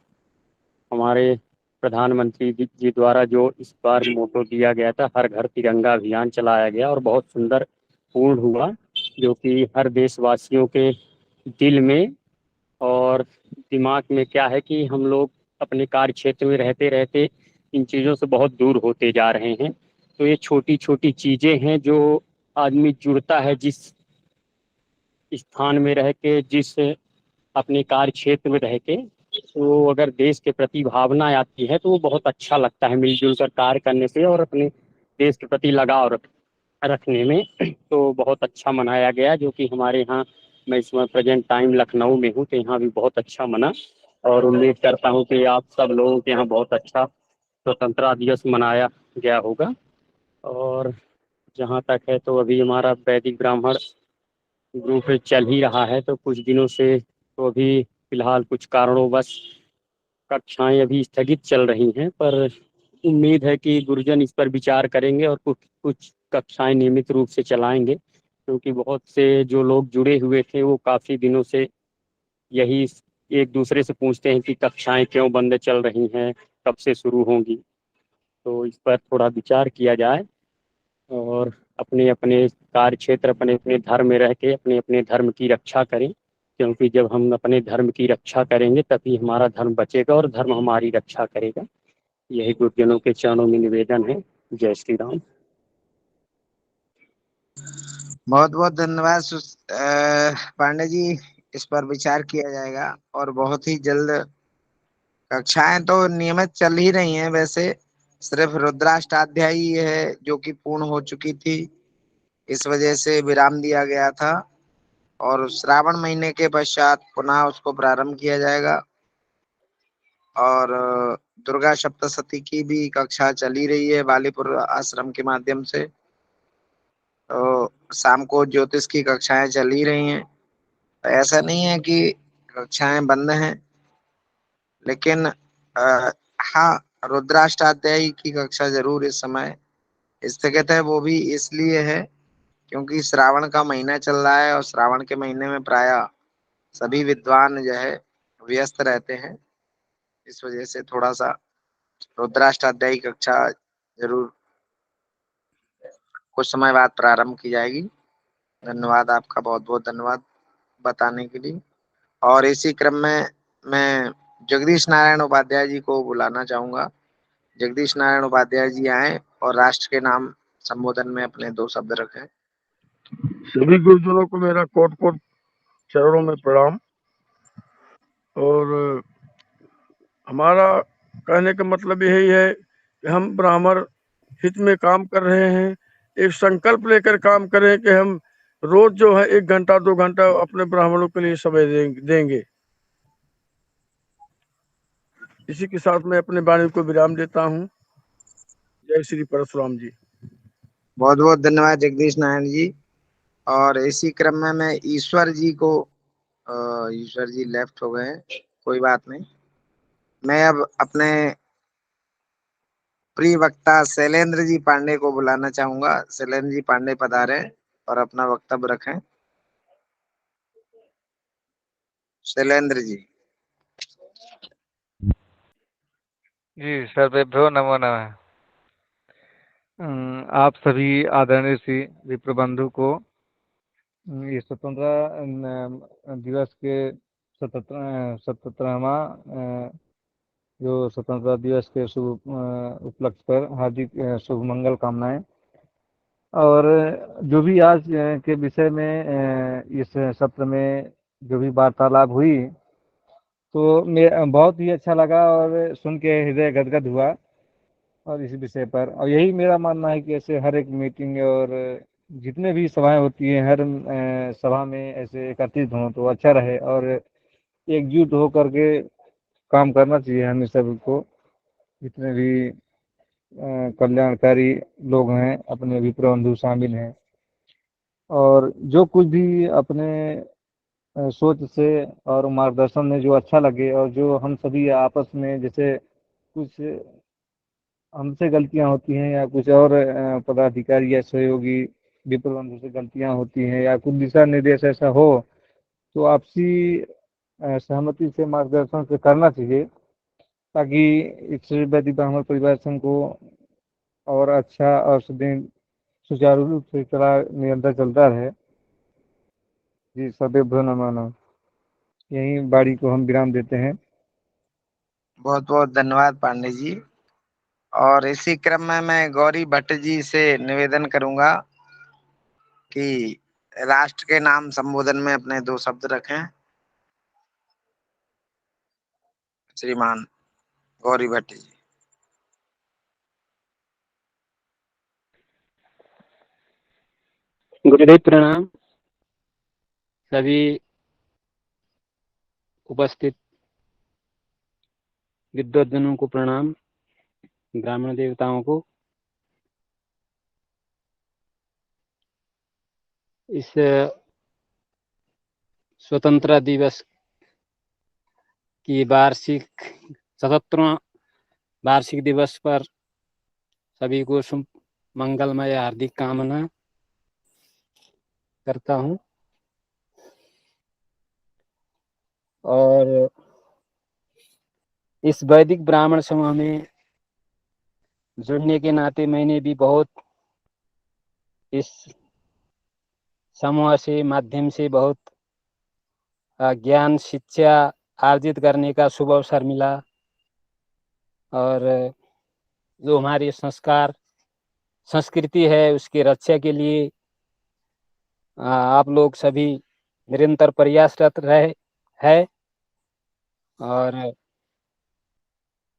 हमारे प्रधानमंत्री जी द्वारा जो इस बार मोटो दिया गया था, हर घर तिरंगा अभियान चलाया गया और बहुत सुंदर पूर्ण हुआ, जो कि हर देशवासियों के दिल में और दिमाग में क्या है कि हम लोग अपने कार्य क्षेत्र में रहते रहते इन चीज़ों से बहुत दूर होते जा रहे हैं। तो ये छोटी छोटी चीज़ें हैं जो आदमी जुड़ता है जिस स्थान में रह के, जिस अपने कार्य क्षेत्र में रह के, तो अगर देश के प्रति भावना आती है तो वो बहुत अच्छा लगता है मिलजुल कर कार्य करने से और अपने देश के प्रति लगाव रखने में। तो बहुत अच्छा मनाया गया, जो कि हमारे यहाँ, मैं इस समय प्रेजेंट टाइम लखनऊ में हूँ, तो यहाँ भी बहुत अच्छा मना और उम्मीद करता हूँ कि आप सब लोगों के यहाँ बहुत अच्छा स्वतंत्रता दिवस मनाया गया होगा। और जहाँ तक है तो अभी हमारा वैदिक ब्राह्मण ग्रुप चल ही रहा है, तो कुछ दिनों से तो अभी फिलहाल कुछ कारणोंवश कक्षाएं अभी स्थगित चल रही हैं, पर उम्मीद है कि गुरुजन इस पर विचार करेंगे और कुछ कक्षाएं नियमित रूप से चलाएंगे, क्योंकि बहुत से जो लोग जुड़े हुए थे वो काफ़ी दिनों से यही एक दूसरे से पूछते हैं कि कक्षाएं क्यों बंद चल रही हैं, कब से शुरू होंगी। तो इस पर थोड़ा विचार किया जाए और अपने अपने कार्य क्षेत्र, अपने अपने धर्म में रह के अपने अपने धर्म की रक्षा करें, क्योंकि जब हम अपने धर्म की रक्षा करेंगे तभी हमारा धर्म बचेगा और धर्म हमारी रक्षा करेगा। यही गुरुजनों के चरणों में निवेदन है। जय श्री राम। बहुत बहुत धन्यवाद पांडे जी। इस पर विचार किया जाएगा और बहुत ही जल्द। कक्षाएं तो नियमित चल ही रही हैं वैसे, सिर्फ रुद्राष्टाध्यायी ही है जो कि पूर्ण हो चुकी थी, इस वजह से विराम दिया गया था। और श्रावण महीने के पश्चात पुनः उसको प्रारंभ किया जाएगा। और दुर्गा सप्तशती की भी कक्षा चली रही है बालीपुर आश्रम के माध्यम से। तो शाम को ज्योतिष की कक्षाएं चल ही रही हैं। तो ऐसा नहीं है कि कक्षाएं बंद हैं, लेकिन हाँ, रुद्राष्टाध्यायी की कक्षा जरूर इस समय स्थगित है। वो भी इसलिए है क्योंकि श्रावण का महीना चल रहा है और श्रावण के महीने में प्रायः सभी विद्वान जो है व्यस्त रहते हैं। इस वजह से थोड़ा सा रुद्राष्टाध्यायी कक्षा जरूर कुछ समय बाद प्रारंभ की जाएगी। धन्यवाद आपका, बहुत बहुत धन्यवाद बताने के लिए। और इसी क्रम में मैं जगदीश नारायण उपाध्याय जी को बुलाना चाहूंगा। जगदीश नारायण उपाध्याय जी आए और राष्ट्र के नाम संबोधन में अपने 2 शब्द रखें। सभी गुरुजनों को मेरा कोट कोट चरणों में प्रणाम। और हमारा कहने का मतलब यही है कि हम ब्राह्मण हित में काम कर रहे हैं। एक संकल्प लेकर काम करें कि हम रोज जो है 1 घंटा 2 घंटा अपने ब्राह्मणों के लिए समय देंगे। इसी के साथ मैं अपने वाणी को विराम देता हूँ। जय श्री परशुराम जी। बहुत बहुत धन्यवाद जगदीश नारायण जी। और इसी क्रम में मैं ईश्वर जी को, ईश्वर जी लेफ्ट हो गए हैं, कोई बात नहीं। मैं अब अपने प्रिय वक्ता शैलेंद्र जी पांडे को बुलाना चाहूंगा। शैलेंद्र जी पांडे पधारे और अपना वक्तव्य रखें। शैलेंद्र जी। जी, सर्वेभ्यो नमो नमः। आप सभी आदरणीय श्री विप्र बंधु को ये स्वतंत्रता दिवस के 77वां जो स्वतंत्रता दिवस के शुभ उपलक्ष्य पर हार्दिक शुभ मंगल कामनाएं। और जो भी आज के विषय में इस सत्र में जो भी वार्तालाप हुई, तो बहुत ही अच्छा लगा और सुन के हृदय गदगद हुआ और इस विषय पर। और यही मेरा मानना है कि ऐसे हर एक मीटिंग और जितने भी सभाएं होती हैं, हर सभा में ऐसे एकत्रित हों तो अच्छा रहे और एकजुट हो करके काम करना चाहिए हमें सबको। जितने भी कल्याणकारी लोग हैं, अपने विप्र बंधु शामिल हैं, और जो कुछ भी अपने सोच से और मार्गदर्शन में जो अच्छा लगे, और जो हम सभी आपस में जैसे कुछ हमसे गलतियां होती हैं या कुछ और पदाधिकारी या सहयोगी विप्र बंधु से गलतियां होती हैं या कुछ दिशा निर्देश ऐसा हो, तो आपसी सहमति से मार्गदर्शन से करना चाहिए, ताकि इस वैदिक ब्राह्मण परिवार संघ को और अच्छा और सुचारू रूप से चला निरंतर चलता रहे। जी, सदैव नमः। यही बाड़ी को हम विराम देते हैं। बहुत बहुत धन्यवाद पांडे जी। और इसी क्रम में मैं गौरी भट्ट जी से निवेदन करूंगा कि राष्ट्र के नाम संबोधन में अपने 2 शब्द रखें। श्रीमान गौरी भट्ट जी। गुरुदेव प्रणाम। सभी उपस्थित विद्वद्जनों को प्रणाम, ब्राह्मण देवताओं को। इस स्वतंत्रता दिवस की वार्षिक 77वां वार्षिक दिवस पर सभी को शुभ मंगलमय हार्दिक कामना करता हूं। और इस वैदिक ब्राह्मण समूह में जुड़ने के नाते मैंने भी बहुत इस समूह से माध्यम से बहुत ज्ञान शिक्षा अर्जित करने का शुभ अवसर मिला। और जो हमारे संस्कार संस्कृति है उसकी रक्षा के लिए आप लोग सभी निरंतर प्रयासरत रहे है और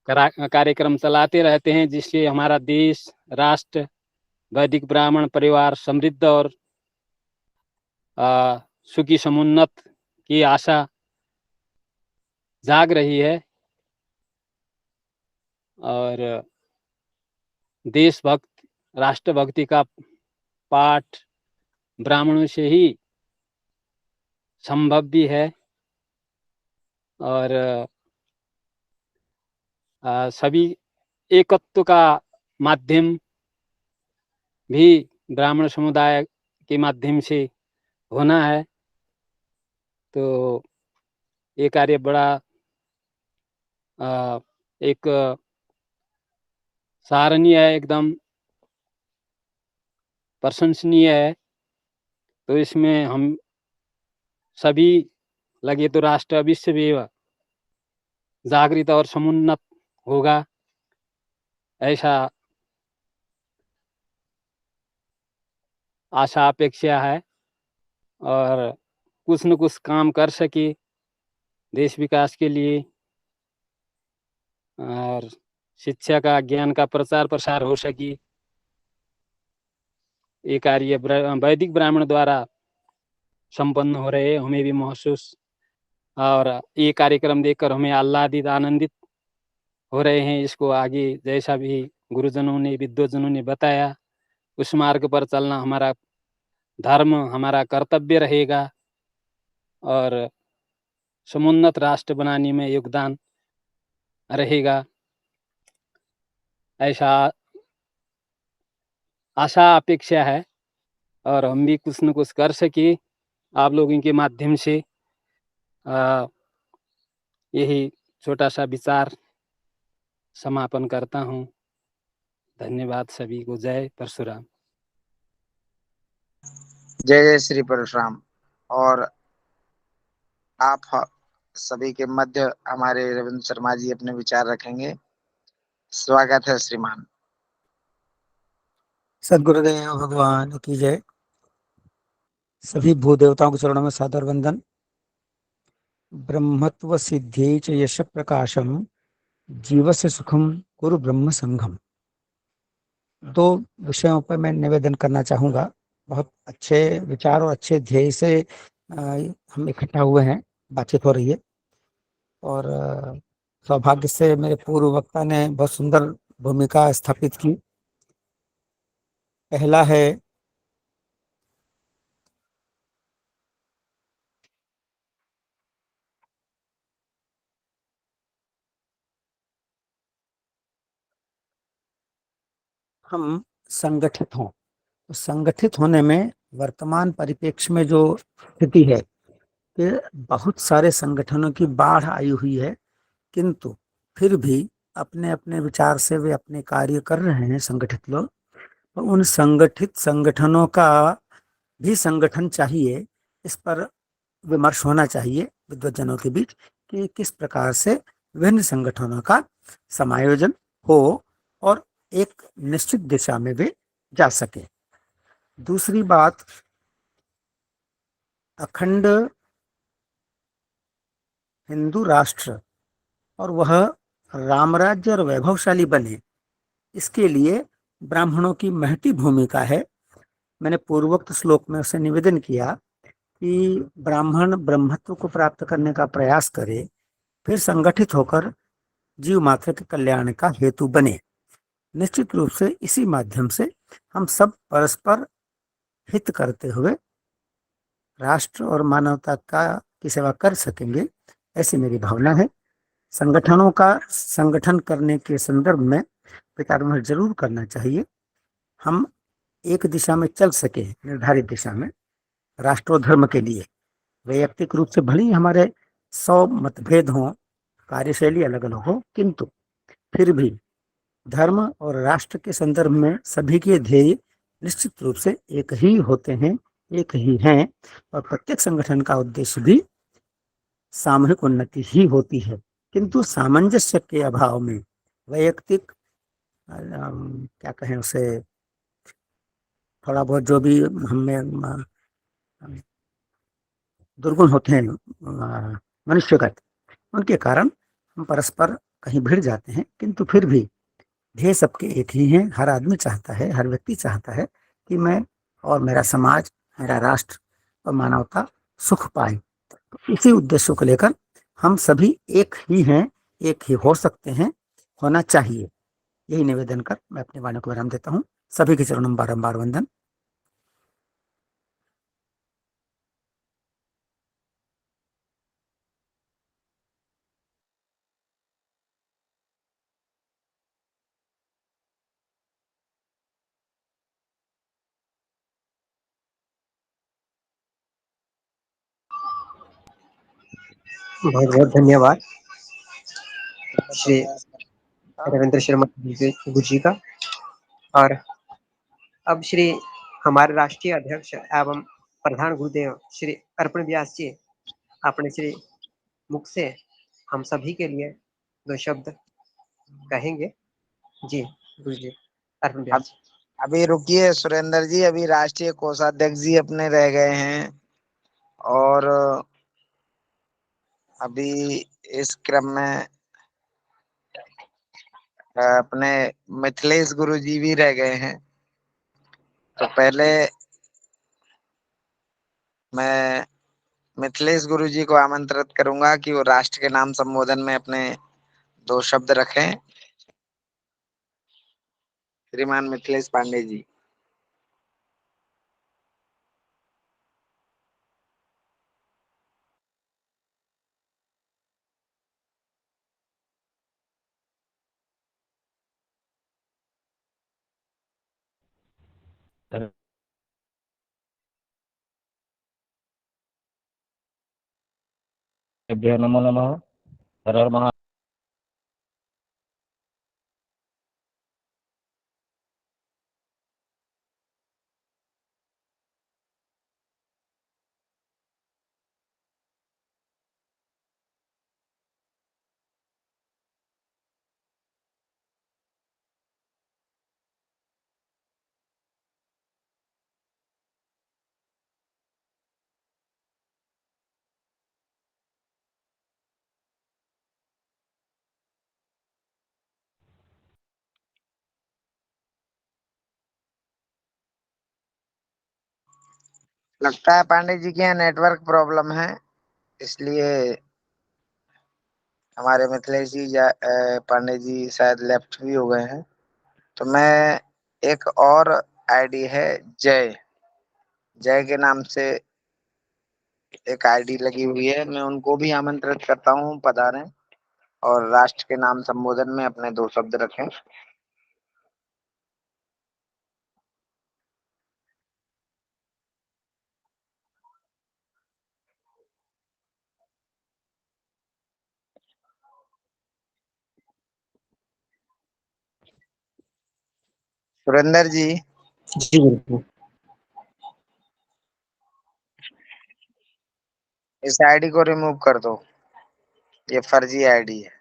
कार्यक्रम चलाते रहते हैं, जिससे हमारा देश, राष्ट्र, वैदिक ब्राह्मण परिवार समृद्ध और सुखी समुन्नत की आशा जाग रही है। और देशभक्त, राष्ट्रभक्ति का पाठ ब्राह्मणों से ही संभव भी है। और सभी एकत्व का माध्यम भी ब्राह्मण समुदाय के माध्यम से होना है। तो ये कार्य बड़ा एक सराहनीय है, एकदम प्रशंसनीय है। तो इसमें हम सभी लगे तो राष्ट्र अवश्य भी जागृत और समुन्नत होगा, ऐसा आशा अपेक्षा है। और कुछ न कुछ काम कर सके देश विकास के लिए, और शिक्षा का, ज्ञान का प्रचार प्रसार हो सके। ये कार्य वैदिक ब्राह्मण द्वारा संपन्न हो रहे, हमें भी महसूस और ये कार्यक्रम देखकर हमें आह्लादित, आनंदित हो रहे हैं। इसको आगे जैसा भी गुरुजनों ने, विद्वजनों ने बताया, उस मार्ग पर चलना हमारा धर्म, हमारा कर्तव्य रहेगा और समुन्नत राष्ट्र बनाने में योगदान रहेगा, ऐसा आशा अपेक्षा है। और हम भी कुछ न कुछ कर सके आप लोगों के माध्यम से। यही छोटा सा विचार समापन करता हूँ। धन्यवाद सभी को। जय परशुराम। जय जय श्री परशुराम। और आप सभी के मध्य हमारे रविंद्र शर्मा जी अपने विचार रखेंगे। स्वागत है श्रीमान। सद्गुरुदेव भगवान की जय। सभी भूदेवताओं के चरणों में सादर वंदन। ब्रह्मत्व सिद्धि च यश प्रकाशम जीवस्य सुखम कुरु ब्रह्म संघम। दो विषयों पर मैं निवेदन करना चाहूँगा। बहुत अच्छे विचार और अच्छे ध्येय से हम इकट्ठा हुए हैं, बातचीत हो रही है। और सौभाग्य से मेरे पूर्व वक्ता ने बहुत सुंदर भूमिका स्थापित की। पहला है हम संगठित हों। तो संगठित होने में वर्तमान परिप्रेक्ष्य में जो स्थिति है कि बहुत सारे संगठनों की बाढ़ आई हुई है, किंतु फिर भी अपने अपने विचार से वे अपने कार्य कर रहे हैं संगठित लोग। तो उन संगठित संगठनों का भी संगठन चाहिए, इस पर विमर्श होना चाहिए विद्वज्जनों के बीच कि किस प्रकार से विभिन्न संगठनों का समायोजन हो और एक निश्चित दिशा में वे जा सके। दूसरी बात, अखंड हिंदू राष्ट्र और वह रामराज्य और वैभवशाली बने, इसके लिए ब्राह्मणों की महती भूमिका है। मैंने पूर्वोक्त श्लोक में उसे निवेदन किया कि ब्राह्मण ब्रह्मत्व को प्राप्त करने का प्रयास करे, फिर संगठित होकर जीव मात्र के कल्याण का हेतु बने। निश्चित रूप से इसी माध्यम से हम सब परस्पर हित करते हुए राष्ट्र और मानवता की सेवा कर सकेंगे, ऐसी मेरी भावना है। संगठनों का संगठन करने के संदर्भ में विचार विमर्श जरूर करना चाहिए। हम एक दिशा में चल सके, निर्धारित दिशा में, राष्ट्र और धर्म के लिए। वैयक्तिक रूप से भले ही हमारे 100 मतभेद हों, कार्यशैली अलग अलग हो, किंतु फिर भी धर्म और राष्ट्र के संदर्भ में सभी के ध्येय निश्चित रूप से एक ही होते हैं, एक ही हैं। और प्रत्येक संगठन का उद्देश्य भी सामूहिक उन्नति ही होती है, किंतु सामंजस्य के अभाव में वैयक्तिक क्या कहें उसे, थोड़ा बहुत जो भी हमें दुर्गुण होते हैं मनुष्यगत, उनके कारण हम परस्पर कहीं भिड़ जाते हैं, किंतु फिर भी ध्येय सबके एक ही हैं। हर आदमी चाहता है, हर व्यक्ति चाहता है कि मैं और मेरा समाज, मेरा राष्ट्र और मानवता सुख पाए। तो इसी उद्देश्य को लेकर हम सभी एक ही हैं, एक ही हो सकते हैं, होना चाहिए। यही निवेदन कर मैं अपनी वाणी को विराम देता हूँ। सभी के चरणों में बारंबार वंदन। बहुत बहुत धन्यवाद श्री रविंद्र शर्मा गुरुजी का। और अब श्री हमारे राष्ट्रीय अध्यक्ष एवं प्रधान गुरुदेव श्री अर्पण व्यास जी अपने श्री मुख से हम सभी के लिए 2 शब्द कहेंगे। जी गुरु जी, अर्पण व्यास जी। अभी रुकिए सुरेंद्र जी, अभी राष्ट्रीय कोषाध्यक्ष जी अपने रह गए हैं, और अभी इस क्रम में अपने मिथिलेश गुरु जी भी रह गए हैं। तो पहले मैं मिथिलेश गुरु जी को आमंत्रित करूंगा कि वो राष्ट्र के नाम संबोधन में अपने 2 शब्द रखें। श्रीमान मिथिलेश पांडे जी। नमो नमः। हर हर महादेव। लगता है पांडे जी के यहाँ नेटवर्क प्रॉब्लम है, इसलिए हमारे मिथिलेश जी पांडे जी शायद लेफ्ट भी हो गए हैं। तो मैं एक और आईडी है जय के नाम से एक आईडी लगी हुई है, मैं उनको भी आमंत्रित करता हूँ पधारें और राष्ट्र के नाम संबोधन में अपने 2 शब्द रखें। सुरेंद्र जी। जी बिल्कुल। इस आईडी को रिमूव कर दो, ये फर्जी आईडी है।